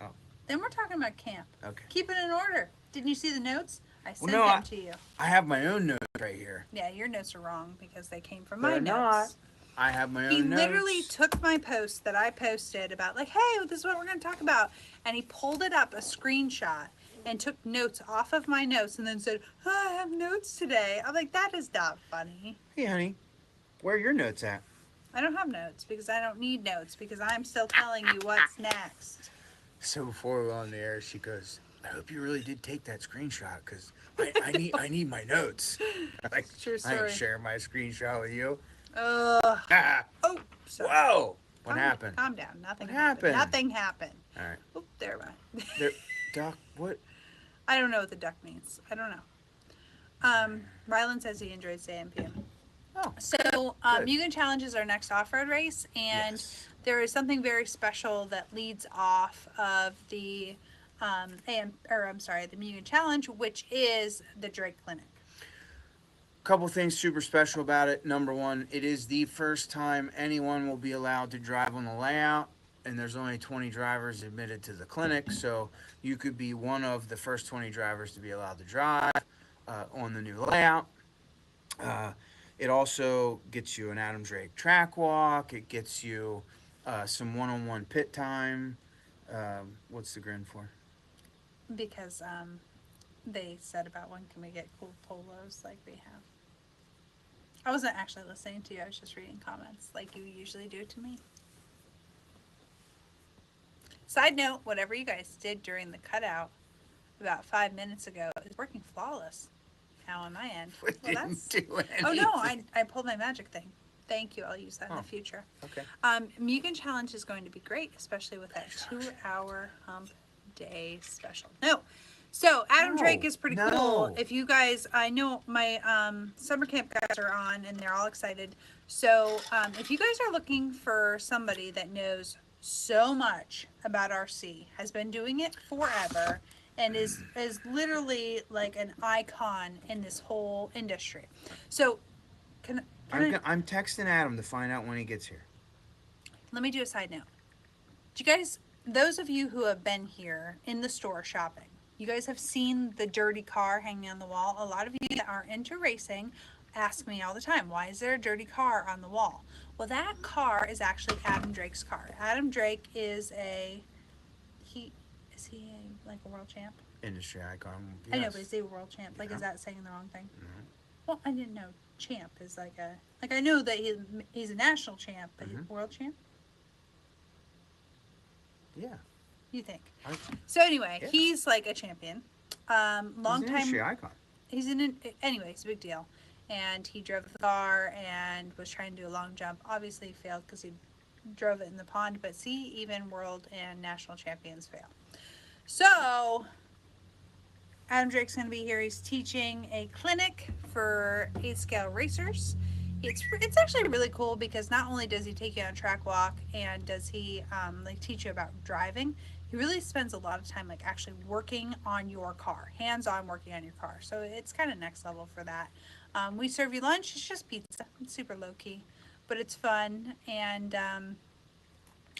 Oh. Then we're talking about camp. Okay. Keep it in order. Didn't you see the notes? I sent no, them to you. I have my own notes right here. Yeah, your notes are wrong because they came from They're my notes. not. I have my own He notes. literally took my post that I posted about like, hey, this is what we're going to talk about. And he pulled it up, a screenshot, and took notes off of my notes and then said, oh, I have notes today. I'm like, that is not funny. Hey, honey, where are your notes at? I don't have notes because I don't need notes because I'm still telling you what's next. So before we were on the air, she goes, I hope you really did take that screenshot because I need my notes. Like, True I story. ain't share my screenshot with you. Oh, sorry. Whoa! What happened? Calm down. Nothing What happened. happened? Nothing happened. All right. Oop, there we There, Doc, what? I don't know what the duck means. I don't know. Rylan says he enjoyed Sam PM. Oh. So, Good. Mugen Challenge is our next off-road race, and Yes. there is something very special that leads off of the, the Mugen Challenge, which is the Drake Clinic. Couple things super special about it. Number one, it is the first time anyone will be allowed to drive on the layout, and there's only 20 drivers admitted to the clinic, so you could be one of the first 20 drivers to be allowed to drive on the new layout. It also gets you an Adam Drake track walk. It gets you some one-on-one pit time. What's the grin for? Because they said about when can we get cool polos like we have. I wasn't actually listening to you. I was just reading comments like you usually do to me. Side note, whatever you guys did during the cutout about 5 minutes ago is working flawless now on my end. We didn't do anything. Oh no, I pulled my magic thing. Thank you. I'll use that in the future. Okay. Mugen Challenge is going to be great, especially with that 2-hour hump day special. No, So Adam No, Drake is pretty no. cool. If you guys, I know my summer camp guys are on and they're all excited. So if you guys are looking for somebody that knows so much about RC, has been doing it forever, and is literally like an icon in this whole industry. So I'm texting Adam to find out when he gets here. let me do a side note. Do you guys, those of you who have been here in the store shopping, you guys have seen the dirty car hanging on the wall. A lot of you that are into racing ask me all the time, why is there a dirty car on the wall? Well, that car is actually Adam Drake's car. Adam Drake is he like a world champ? Industry icon. Yes. I know, but is he a world champ? Like, is that saying the wrong thing? Mm-hmm. Well, I didn't know champ is like I know that he's a national champ, but he's a world champ? Yeah. You think? I, So anyway, Yeah. he's like a champion. Long he's an time. industry icon. He's anyway. It's a big deal. And he drove the car and was trying to do a long jump. Obviously, he failed because he drove it in the pond. But see, even world and national champions fail. So Adam Drake's going to be here. He's teaching a clinic for 8-scale racers. It's actually really cool because not only does he take you on a track walk and does he like teach you about driving, he really spends a lot of time like actually working on your car, hands-on working on your car. So it's kind of next level for that. We serve you lunch. It's just pizza. It's super low key, but it's fun and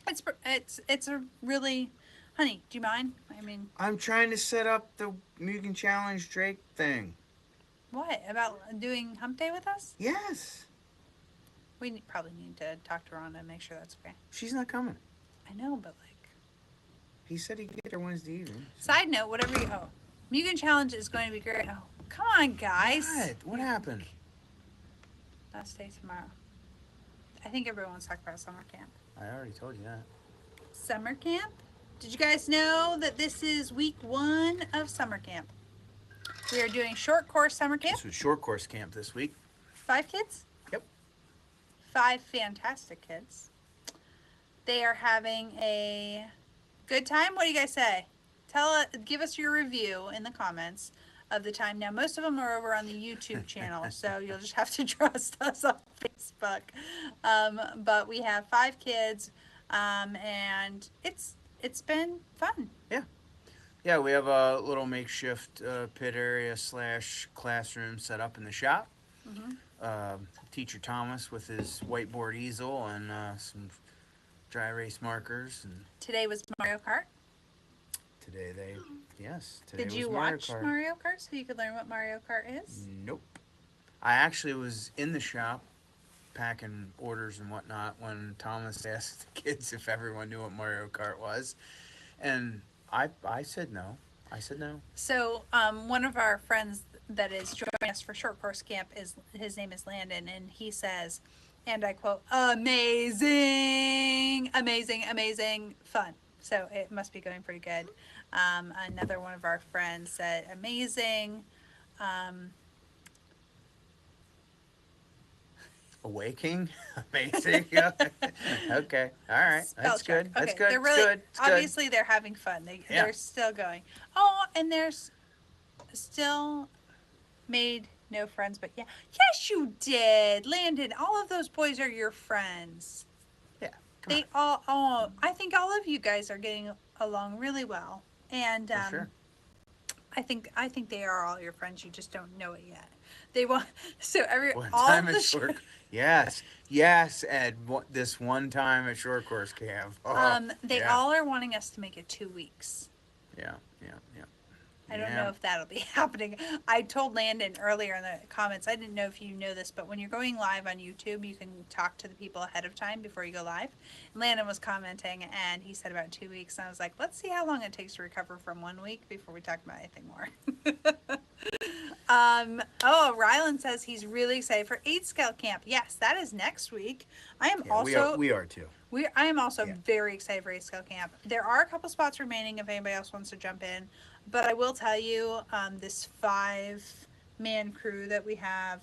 it's a really, honey. Do you mind? I mean, I'm trying to set up the Mugen Challenge Drake thing. what about doing Hump Day with us? Yes. We probably need to talk to Rhonda and make sure that's okay. She's not coming. I know, but like. He said he'd get there Wednesday evening. Side note, whatever you. Oh, Mugen Challenge is going to be great. Oh, come on, guys. What happened? Last day tomorrow. I think everyone's talking about summer camp. I already told you that. Summer camp? Did you guys know that this is week 1 of summer camp? We are doing short course summer camp. This was short course camp this week. 5 kids? Yep. 5 fantastic kids. They are having a good time. What do you guys say? Give us your review in the comments of the time. Now, most of them are over on the YouTube channel, so you'll just have to trust us on Facebook. But we have 5 kids, and it's been fun. Yeah, we have a little makeshift pit area / classroom set up in the shop. Teacher Thomas with his whiteboard easel and some dry erase markers. And Today was Mario Kart. today Did was you Mario watch Kart. Mario Kart so you could learn what Mario Kart is? Nope. I actually was in the shop packing orders and whatnot when Thomas asked the kids if everyone knew what Mario Kart was. And I said no. So one of our friends that is joining us for short course camp his name is Landon, and he says, and I quote, amazing, amazing, amazing fun. So it must be going pretty good. Another one of our friends said amazing. Awaking? Amazing. Okay. All right. Spell That's check. good. That's Okay, good. they're It's really, good. It's good. obviously they're having fun. They're still going. Oh, and there's still made no friends, but yeah. Yes, you did. Landon, all of those boys are your friends. Yeah. Come They all, I think all of you guys are getting along really well. And on. For sure. I think they are all your friends. You just don't know it yet. They want, so One all time of at the short. Yes, Ed. This one time at short course camp. Oh, they yeah. all are wanting us to make it 2 weeks. Yeah. I don't know if that'll be happening. I told Landon earlier in the comments, I didn't know if you know this, but when you're going live on YouTube, you can talk to the people ahead of time before you go live. And Landon was commenting, and he said about 2 weeks. And I was like, let's see how long it takes to recover from 1 week before we talk about anything more. Rylan says he's really excited for 8-scale camp. Yes, that is next week. I am also... We are too. I am also very excited for 8-scale camp. There are a couple spots remaining if anybody else wants to jump in. But I will tell you, this 5-man crew that we have,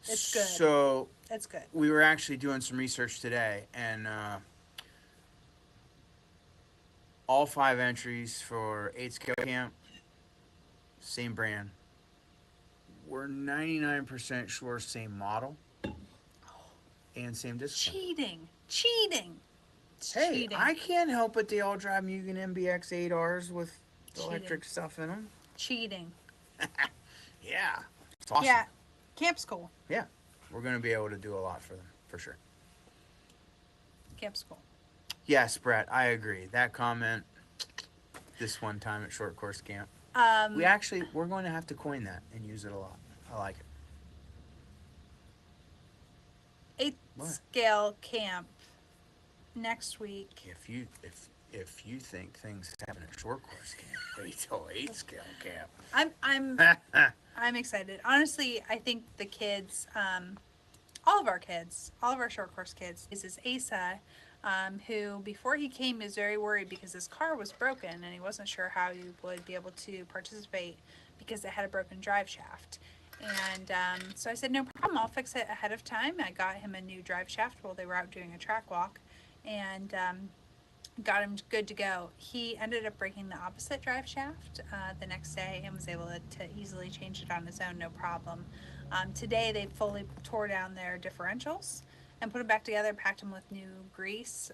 it's good. So It's good. we were actually doing some research today, and all 5 entries for 8-scale camp same brand. We're 99% sure same model and same disc. Cheating. It's Hey, cheating. I can't help it. They all drive Mugen MBX 8Rs with Cheating. electric stuff in them. Cheating. Yeah. It's awesome. Yeah. Camp school. Yeah. We're going to be able to do a lot for them, for sure. Camp school. Yes, Brett, I agree. That comment this one time at Short Course Camp. We're going to have to coin that and use it a lot. I like it. 8th What? scale camp next week. If you think things happen at Short Course Camp, wait till 8th scale camp. I'm excited. Honestly, I think the kids, all of our short course kids, is Asa, who before he came is very worried because his car was broken and he wasn't sure how he would be able to participate because it had a broken drive shaft. And so I said, no problem, I'll fix it ahead of time. I got him a new drive shaft while they were out doing a track walk, and got him good to go. He ended up breaking the opposite drive shaft the next day and was able to easily change it on his own, no problem. Today they fully tore down their differentials and put them back together, packed them with new grease.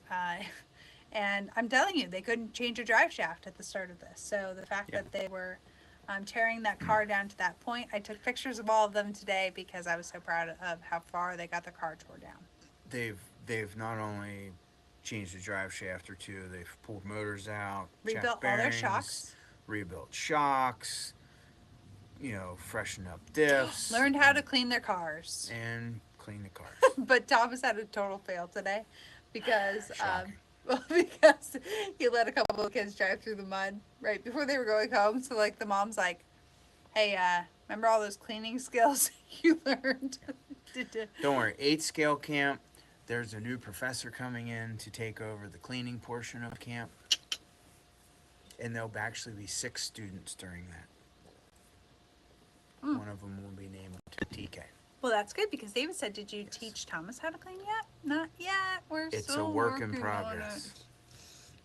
And I'm telling you, they couldn't change a drive shaft at the start of this. So the fact that they were tearing that car down to that point, I took pictures of all of them today because I was so proud of how far they got the car tore down. They've not only changed the drive shaft or two, they've pulled motors out, Rebuilt all their shocks. Rebuilt shocks, freshened up diffs. Learned how to clean their cars. And clean the cars. But Thomas had a total fail today because Shocking. because he let a couple of kids drive through the mud right before they were going home. So the mom's like, hey, remember all those cleaning skills you learned? Don't worry, 8th scale camp, there's a new professor coming in to take over the cleaning portion of camp. And there'll actually be 6 students during that. One of them will be named TK. Well, that's good because David said, did you teach Thomas how to clean yet? Not yet. It's a work in progress.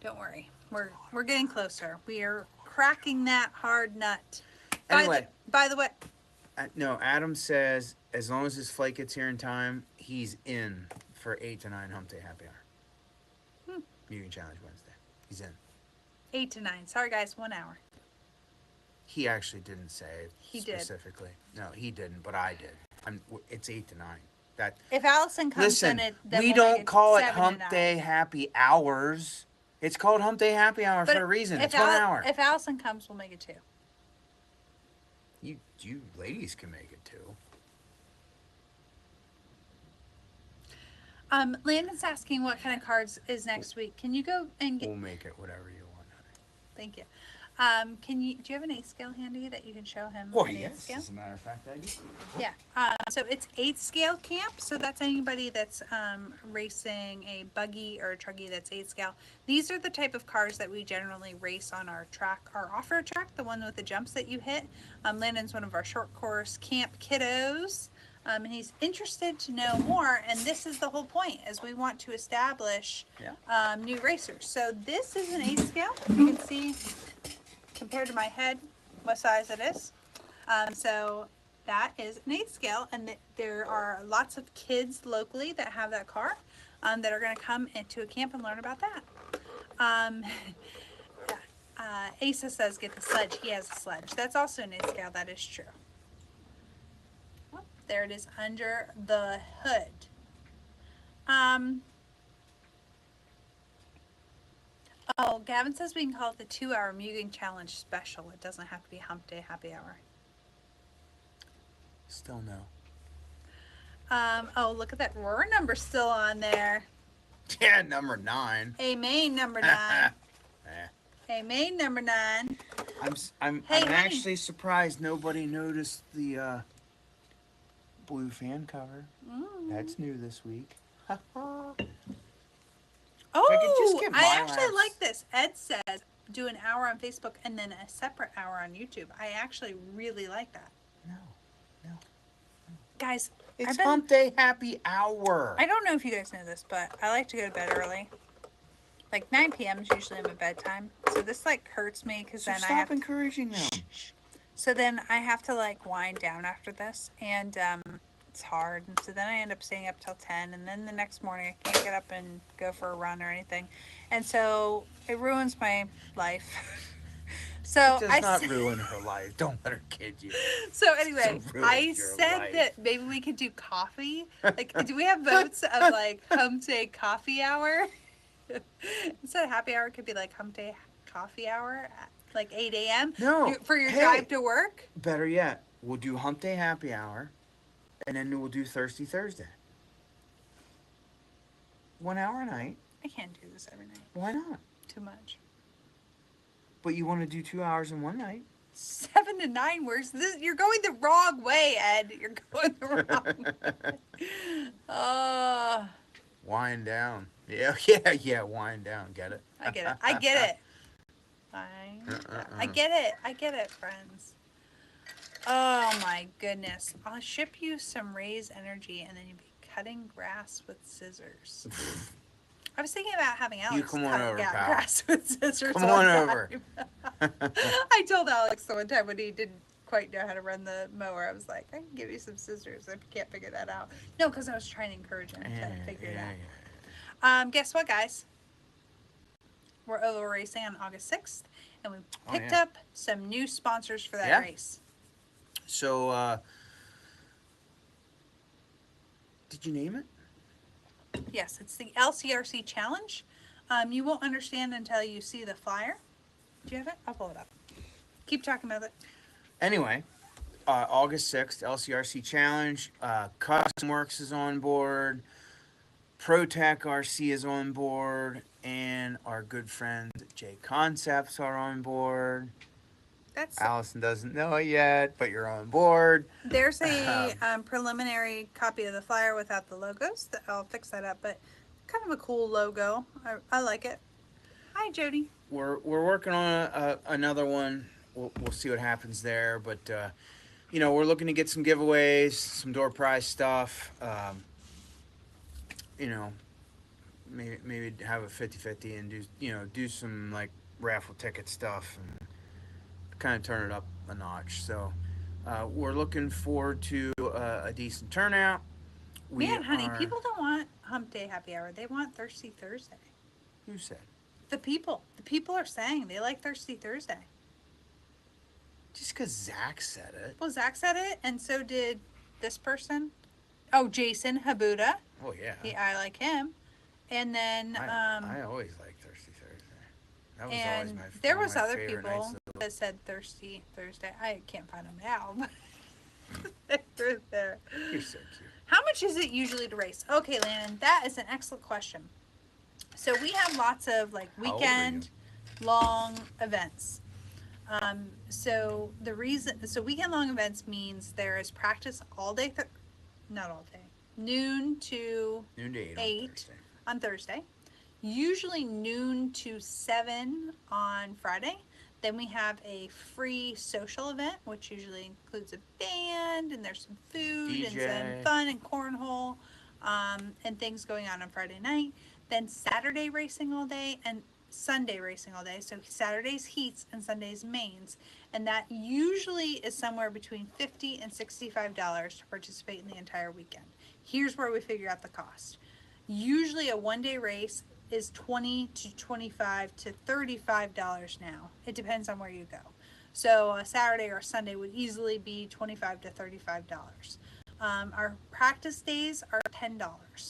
Don't worry. We're getting closer. We are cracking that hard nut. Anyway. By the way. No, Adam says as long as his flight gets here in time, he's in for 8 to 9 Hump Day Happy Hour. Mugen Challenge Wednesday. He's in. 8 to 9. Sorry, guys. 1 hour. He actually didn't say he specifically. Did. No, he didn't, but I did. It's 8 to 9. That. If Allison comes, listen, then we don't call it Hump Day Happy Hours. It's called Hump Day Happy Hour for a reason. It's 1 hour. If Allison comes, we'll make it 2. You ladies can make it 2. Landon's asking what kind of cards is next week. Can you go and get? We'll make it whatever you want, honey. Thank you. Do you have an 8th scale handy that you can show him? Well, yes. As a matter of fact, I do. Yeah. So it's 8th scale camp. So that's anybody that's racing a buggy or a truggy that's 8th scale. These are the type of cars that we generally race on our track, our off-road track, the one with the jumps that you hit. Landon's one of our short course camp kiddos. And he's interested to know more, and this is the whole point, is we want to establish new racers. So this is an 8th scale. You can see, compared to my head, what size it is. So that is an 8th scale, and there are lots of kids locally that have that car that are going to come into a camp and learn about that. Asa says, get the sledge. He has a sledge. That's also an 8th scale. That is true. There it is under the hood. Oh, Gavin says we can call it the 2-hour Mugen Challenge special. It doesn't have to be Hump Day Happy Hour. Still no. Oh, look at that roar number still on there. Yeah, number 9. A main number 9. A main number 9. I'm actually surprised nobody noticed the blue fan cover. That's new this week. Oh, I actually like this. Ed says do an hour on Facebook and then a separate hour on YouTube. I actually really like that. No. Guys, it's Hump Day Happy Hour. I don't know if you guys know this, but I like to go to bed early. Like 9 p.m. is usually my bedtime. So this hurts me because then I have stop encouraging them. So then I have to like wind down after this, and it's hard. And so then I end up staying up till 10, and then the next morning I can't get up and go for a run or anything, and so it ruins my life. It So does not ruin her life. Don't let her kid you. So It anyway, ruins I your said life. that maybe we could do coffee. Like, do we have votes of like Hump Day coffee hour? Instead of happy hour, it could be like Hump Day coffee hour at like 8 a.m. No. For your Hey. drive to work. Better yet, we'll do Hump Day Happy Hour, and then we'll do Thirsty Thursday. 1 hour a night. I can't do this every night. Why not? Too much. But you want to do 2 hours in one night. 7 to 9. Where's this? You're going the wrong way, Ed. You're going the wrong way. Wind down. Yeah. Wind down. Get it? I get it. I get it. I get it. I get it, friends. Oh my goodness. I'll ship you some Ray's energy and then you'll be cutting grass with scissors. I was thinking about having Alex You come on over, pal. grass with scissors. Come on over. I told Alex the one time when he didn't quite know how to run the mower, I was like, I can give you some scissors if you can't figure that out. No, because I was trying to encourage him to figure it out. Guess what, guys? We're oval racing on August 6th, and we picked up some new sponsors for that race. So, did you name it? Yes, it's the LCRC Challenge. You won't understand until you see the flyer. Do you have it? I'll pull it up. Keep talking about it. Anyway, August 6th, LCRC Challenge. Custom Works is on board. ProTech RC is on board. And our good friends J Concepts are on board. Allison doesn't know it yet, but you're on board. There's a preliminary copy of the flyer without the logos. I'll fix that up, but kind of a cool logo. I like it. Hi, Jody. We're working on another one. We'll see what happens there, but we're looking to get some giveaways, some door prize stuff. Maybe have a 50-50 and do some like raffle ticket stuff and kind of turn it up a notch. So we're looking forward to a decent turnout. Honey, people don't want Hump Day Happy Hour. They want Thirsty Thursday. Who said? The people. The people are saying they like Thirsty Thursday. Just because Zach said it. Well, Zach said it, and so did this person. Oh, Jason Habuda. Oh, yeah. I like him. And then... I always like Thirsty Thursday. That was always my favorite. There was other people that said Thirsty Thursday. I can't find them now, but they're there. You're so cute. How much is it usually to race? Okay, Landon, that is an excellent question. So we have lots of like weekend long events. So weekend long events means there is practice all day, not all day, noon to 8 on Thursday. Usually noon to 7 on Friday. Then we have a free social event, which usually includes a band and there's some food DJ. and some fun and cornhole and things going on Friday night. Then Saturday racing all day and Sunday racing all day. So Saturday's heats and Sunday's mains. And that usually is somewhere between $50 and $65 to participate in the entire weekend. Here's where we figure out the cost. Usually a one-day race is $20 to $25 to $35 now. It depends on where you go. So a Saturday or Sunday would easily be $25 to $35. Our practice days are $10,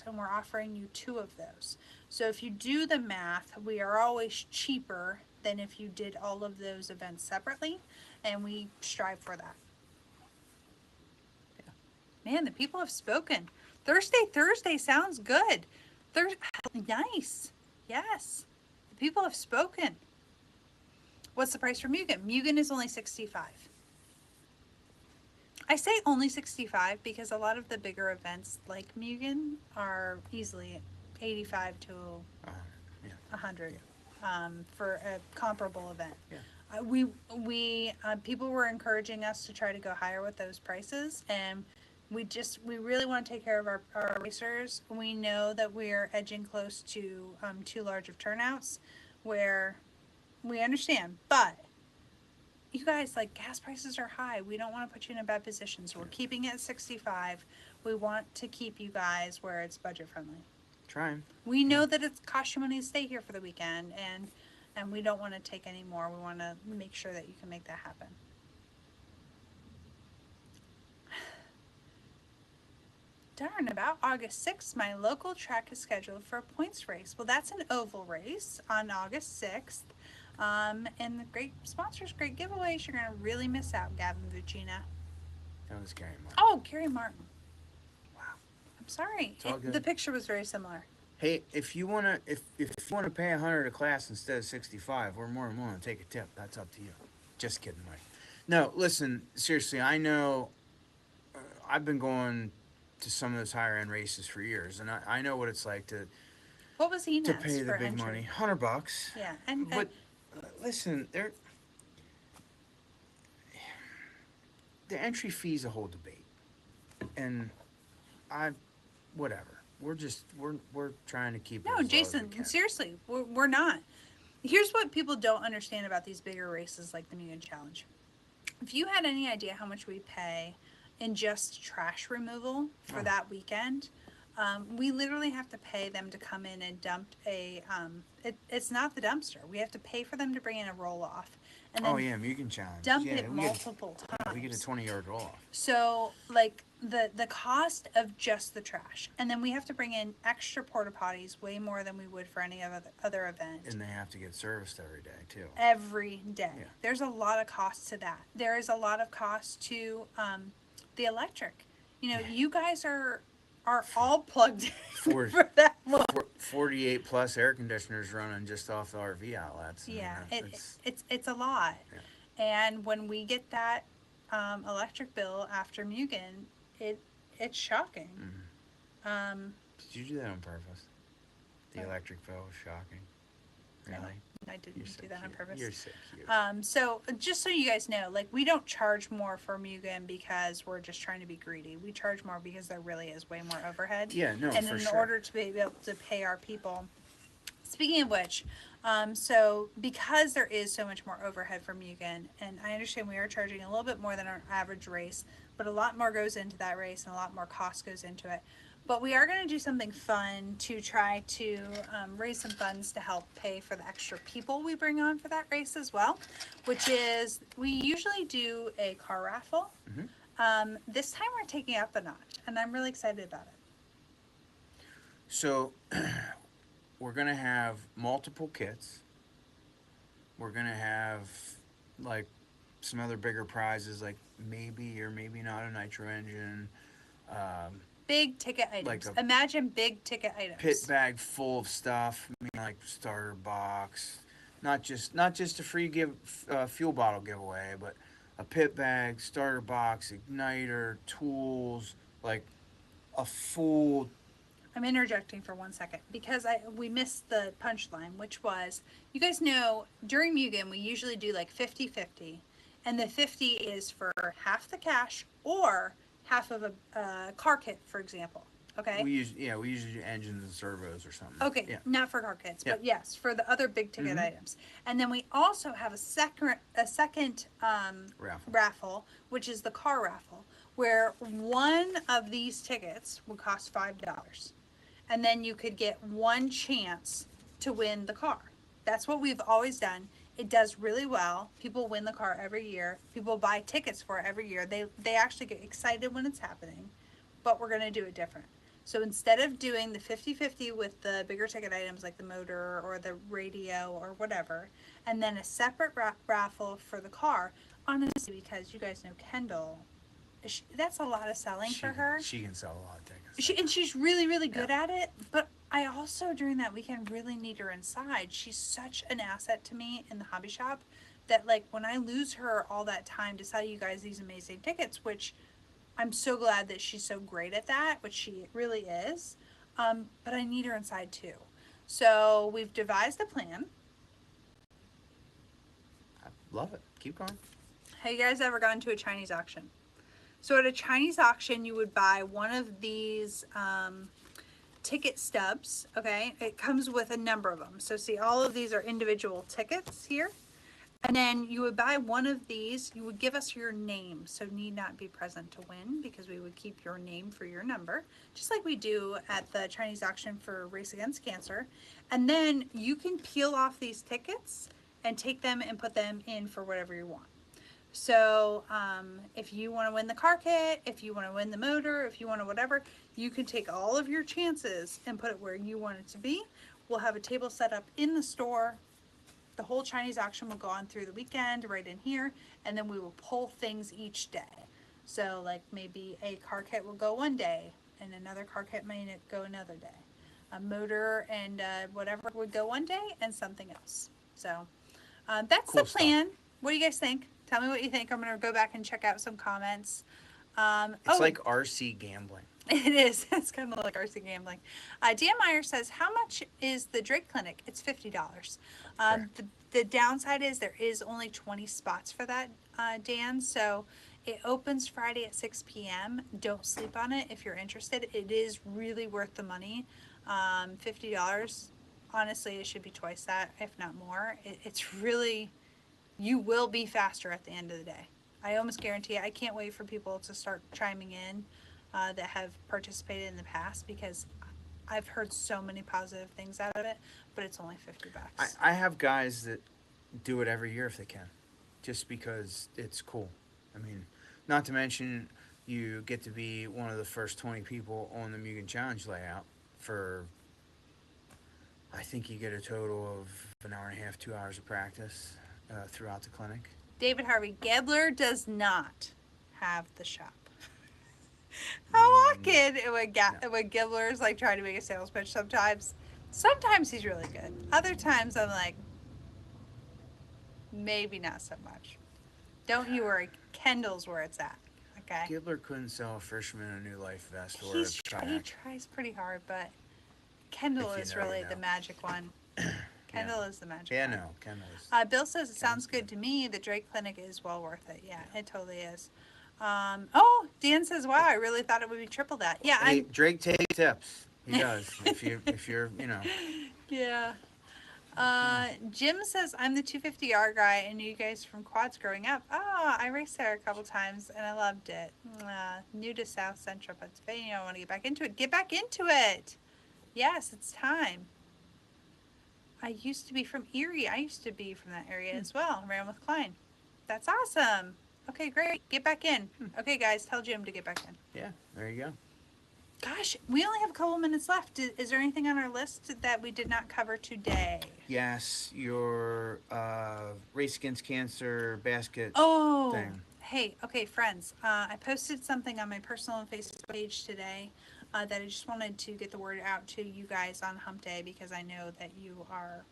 and we're offering you 2 of those. So if you do the math, we are always cheaper than if you did all of those events separately, and we strive for that. Yeah. Man, the people have spoken. Thursday sounds good. Nice. Yes. The people have spoken. What's the price for Mugen? Mugen is only $65. I say only $65 because a lot of the bigger events like Mugen are easily $85 to $100 for a comparable event. Yeah. People were encouraging us to try to go higher with those prices, and we really want to take care of our racers. We know that we're edging close to too large of turnouts, where we understand, but you guys, like, gas prices are high. We don't want to put you in a bad position, so we're keeping it at 65. We want to keep you guys where it's budget friendly. Trying. We know that it costs you money to stay here for the weekend, and we don't want to take any more. We want to make sure that you can make that happen. Darn, about August 6th, my local track is scheduled for a points race. Well, that's an oval race on August 6th. And the great sponsors, great giveaways. You're going to really miss out, Gavin Vucina. That was Gary Martin. Oh, Gary Martin. Wow. I'm sorry. It's all good. The picture was very similar. Hey, if you wanna pay $100 a class instead of 65, we're more than willing to take a tip. That's up to you. Just kidding, Mike. No, listen, seriously. I know. I've been going to some of those higher end races for years, and I know what it's like to What was he next pay the for big entry? money, $100. Yeah, and But listen, the entry fee's a whole debate, and whatever. We're trying to keep it no, as low as we Jason, can. seriously, we're not. Here's what people don't understand about these bigger races like the Mugen Challenge. If you had any idea how much we pay in just trash removal for that weekend, we literally have to pay them to come in and dump it's not the dumpster. We have to pay for them to bring in a roll-off. And then Mugen challenge. dump it multiple times. We get a 20-yard roll off. So, like, the cost of just the trash, and then we have to bring in extra porta potties, way more than we would for any other event. And they have to get serviced every day too. Every day. Yeah. There's a lot of cost to that. There is a lot of cost to the electric. You know, you guys are all plugged in For- for that one. 48 plus air conditioners running just off the RV outlets. I mean, Yeah, it's it's a lot. Yeah. And when we get that electric bill after Mugen, it's shocking. Mhm. Did you do that on purpose? The What? electric bill was shocking. No, Really? I didn't You're so do that on cute. purpose. You're so cute. So just so you guys know, like, we don't charge more for Mugen because we're just trying to be greedy. We charge more because there really is way more overhead. Yeah, no, And for in sure. order to be able to pay our people. Speaking of which, so because there is so much more overhead for Mugen, and I understand we are charging a little bit more than our average race, but a lot more goes into that race and a lot more cost goes into it. But we are going to do something fun to try to raise some funds to help pay for the extra people we bring on for that race as well, which is we usually do a car raffle. Mhm. This time we're taking it up a notch, and I'm really excited about it. So we're gonna have multiple kits. We're gonna have like some other bigger prizes, like maybe or maybe not a nitro engine, Big ticket items. Like a Imagine big ticket items. pit bag full of stuff. I mean, like starter box, not just a free fuel bottle giveaway, but a pit bag, starter box, igniter, tools, like a full. I'm interjecting for 1 second because we missed the punchline, which was, you guys know during Mugen we usually do like 50-50, and the 50 is for half the cash or half of a car kit, for example. Okay. We usually do engines and servos or something. Okay, Yeah. not for car kits, Yeah. but yes, for the other big ticket Mhm. items. And then we also have a second raffle, which is the car raffle, where one of these tickets would cost $5. And then you could get one chance to win the car. That's what we've always done. It does really well. People win the car every year. People buy tickets for it every year. They actually get excited when it's happening, but we're going to do it different. So instead of doing the 50-50 with the bigger ticket items like the motor or the radio or whatever, and then a separate raffle for the car, honestly, because you guys know Kendall, that's a lot of selling for her. She can sell a lot of tickets. And she's really, really good at it. But I also, during that weekend, really need her inside. She's such an asset to me in the hobby shop that, like, when I lose her all that time to sell you guys these amazing tickets, which I'm so glad that she's so great at that, which she really is. But I need her inside too. So we've devised a plan. I love it. Keep going. Have you guys ever gone to a Chinese auction? So at a Chinese auction, you would buy one of these ticket stubs, okay? It comes with a number of them. So see, all of these are individual tickets here. And then you would buy one of these. You would give us your name, so need not be present to win, because we would keep your name for your number, just like we do at the Chinese auction for Race Against Cancer. And then you can peel off these tickets and take them and put them in for whatever you want. So if you want to win the car kit, if you want to win the motor, if you want to whatever, you can take all of your chances and put it where you want it to be. We'll have a table set up in the store. The whole Chinese auction will go on through the weekend right in here, and then we will pull things each day. So like maybe a car kit will go one day, and another car kit may go another day. A motor and whatever would go one day, and something else. So that's Cool the plan. stuff. What do you guys think? Tell me what you think. I'm going to go back and check out some comments. It's like RC gambling. It is. It's kind of like RC gambling. Dan Meyer says, how much is the Drake Clinic? It's $50. The downside is there is only 20 spots for that, Dan. So it opens Friday at 6 p.m. Don't sleep on it if you're interested. It is really worth the money. $50. Honestly, it should be twice that, if not more. It's really, you will be faster at the end of the day. I almost guarantee it. I can't wait for people to start chiming in that have participated in the past, because I've heard so many positive things out of it, but it's only $50. I have guys that do it every year if they can, just because it's cool. I mean, not to mention you get to be one of the first 20 people on the Mugen Challenge layout for, I think you get a total of an hour and a half, 2 hours of practice throughout the clinic. David Harvey, Gebler does not have the shop. I walk in and when Gibbler's like trying to make a sales pitch sometimes he's really good. Other times I'm like, maybe not so much. Don't you worry. Kendall's where it's at. Okay. Gibbler couldn't sell a fisherman a new life vest or He kayak. tries pretty hard, but Kendall If you is know, really you know. the magic one. Kendall is the magic Yeah, one. no, Kendall is. Bill says it sounds good. good to me. The Drake Clinic is well worth it. Yeah, it totally is. Dan says, "Wow, I really thought it would be triple that." Yeah, Hey, Drake takes tips. He does. if you're, Yeah. Jim says, I'm the 250R guy and knew you guys from quads growing up. Oh, I raced there a couple times and I loved it. New to South Central Pennsylvania. I want to get back into it. Get back into it. Yes, it's time. I used to be from Erie. I used to be from that area as well. Ran with Klein. That's awesome. Okay, great. Get back in. Okay, guys, tell Jim to get back in. Yeah, there you go. Gosh, we only have a couple minutes left. Is there anything on our list that we did not cover today? Yes, your Race Against Cancer basket thing. Hey, okay, friends. I posted something on my personal and Facebook page today that I just wanted to get the word out to you guys on Hump Day, because I know that you are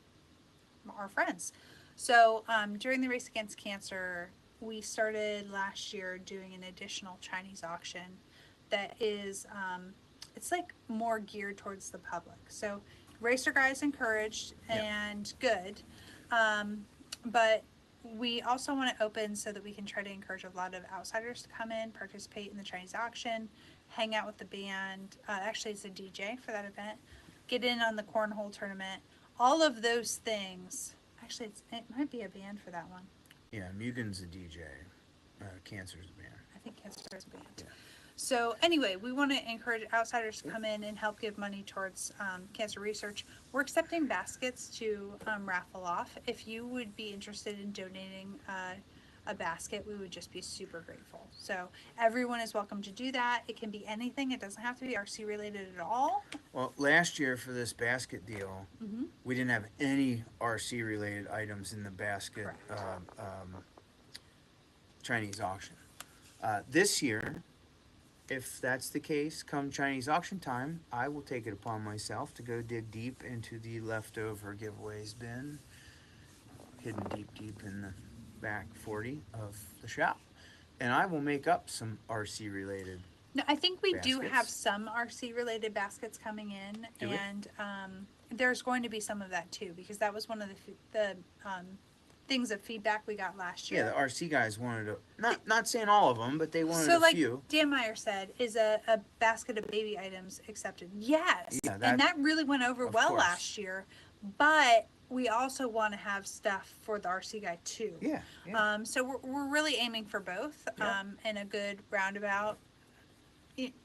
our friends. So during the Race Against Cancer, we started last year doing an additional Chinese auction that is, it's like more geared towards the public. So racer guys encouraged and good. But we also want to open so that we can try to encourage a lot of outsiders to come in, participate in the Chinese auction, hang out with the band. Actually, it's a DJ for that event. Get in on the cornhole tournament. All of those things. Actually, it might be a band for that one. Yeah, Mugen's a DJ. Cancer's a band. I think Cancer's a band. Yeah. So anyway, we want to encourage outsiders to come in and help give money towards cancer research. We're accepting baskets to raffle off. If you would be interested in donating a basket, we would just be super grateful. So everyone is welcome to do that. It can be anything. It doesn't have to be RC related at all. Well, last year for this basket deal, we didn't have any RC related items in the basket Chinese auction. This year, if that's the case, come Chinese auction time, I will take it upon myself to go dig deep into the leftover giveaways bin, hidden deep in the back 40 of the shop, and I will make up some RC related. No, I think we do baskets. have some RC related baskets coming in, Do we? and there's going to be some of that too, because that was one of the things of feedback we got last year. Yeah, the RC guys wanted to, not saying all of them, but they wanted So a like few. Dan Meyer said, is a basket of baby items accepted? Yes. Yeah, and that really went over of well course. last year. But we also want to have stuff for the RC guy too. Yeah. Yeah. So we're really aiming for both. Yeah. And a good roundabout,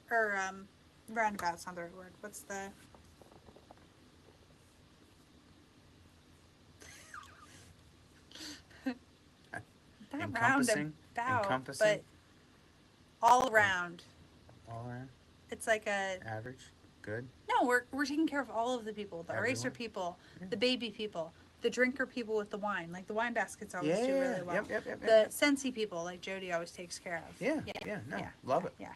or roundabout's not the right word. What's the not Encompassing. roundabout, Encompassing. but all around. All around. It's like a Average. Good. no. We're taking care of all of the people, the Everyone. eraser people, Yeah. the baby people, the drinker people with the wine. Like the wine baskets always do Yeah. really well. Yep. The Scentsy people, like Jody always takes care of. Yeah. No. Yeah. Love it. Yeah.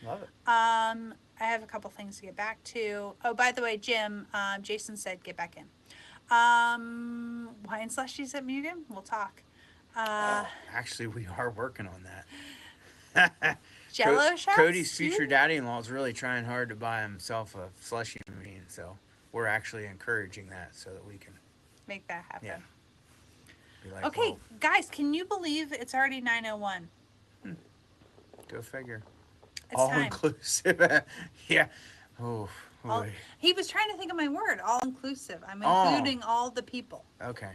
Love it. I have a couple things to get back to. Oh, by the way, Jim, Jason said get back in. Wine slushies at Mugen? We'll talk. Actually, we are working on that. Jello shots? Cody's future daddy-in-law is really trying hard to buy himself a slushie machine, so we're actually encouraging that so that we can Make that happen. Yeah. be like, Okay, well, guys, can you believe it's already 9:01? go figure. It's All time. inclusive. Yeah. Oh. All- boy. he was trying to think of my word, all inclusive. I'm Oh. including all the people. Okay.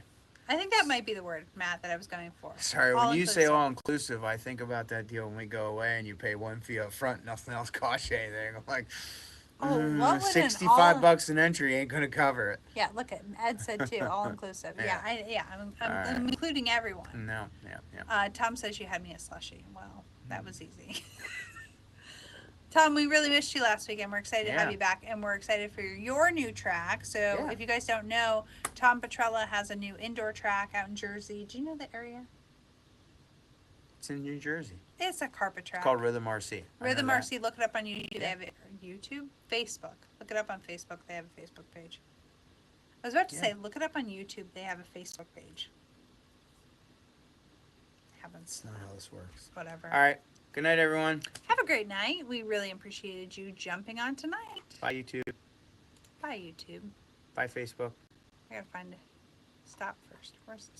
I think that might be the word, Matt, that I was going for. Sorry, All when you say inclusive. all inclusive, I think about that deal when we go away and you pay one fee up front, nothing else costs you anything. I'm like, Oh, what would an 65 all- bucks an entry ain't gonna cover it. Yeah, look at Ed said too, all inclusive. Yeah. I'm All right. including everyone. No, yeah. Tom says you had me a slushie. Well, that was easy. Tom, we really missed you last week, and we're excited to have Yeah. you back, and we're excited for your new track. So, Yeah. if you guys don't know, Tom Petrella has a new indoor track out in Jersey. Do you know the area? It's in New Jersey. It's a carpet track. It's called Rhythm RC. I know Rhythm that. RC. Look it up on YouTube. They Yeah. have it. YouTube, Facebook. Look it up on Facebook. They have a Facebook page. I was about to Yeah. say, look it up on YouTube. They have a Facebook page. Happens. That's not how this works. Whatever. All right. Good night, everyone. Have a great night. We really appreciated you jumping on tonight. Bye, YouTube. Bye, YouTube. Bye, Facebook. I gotta find it. Stop first. Where's the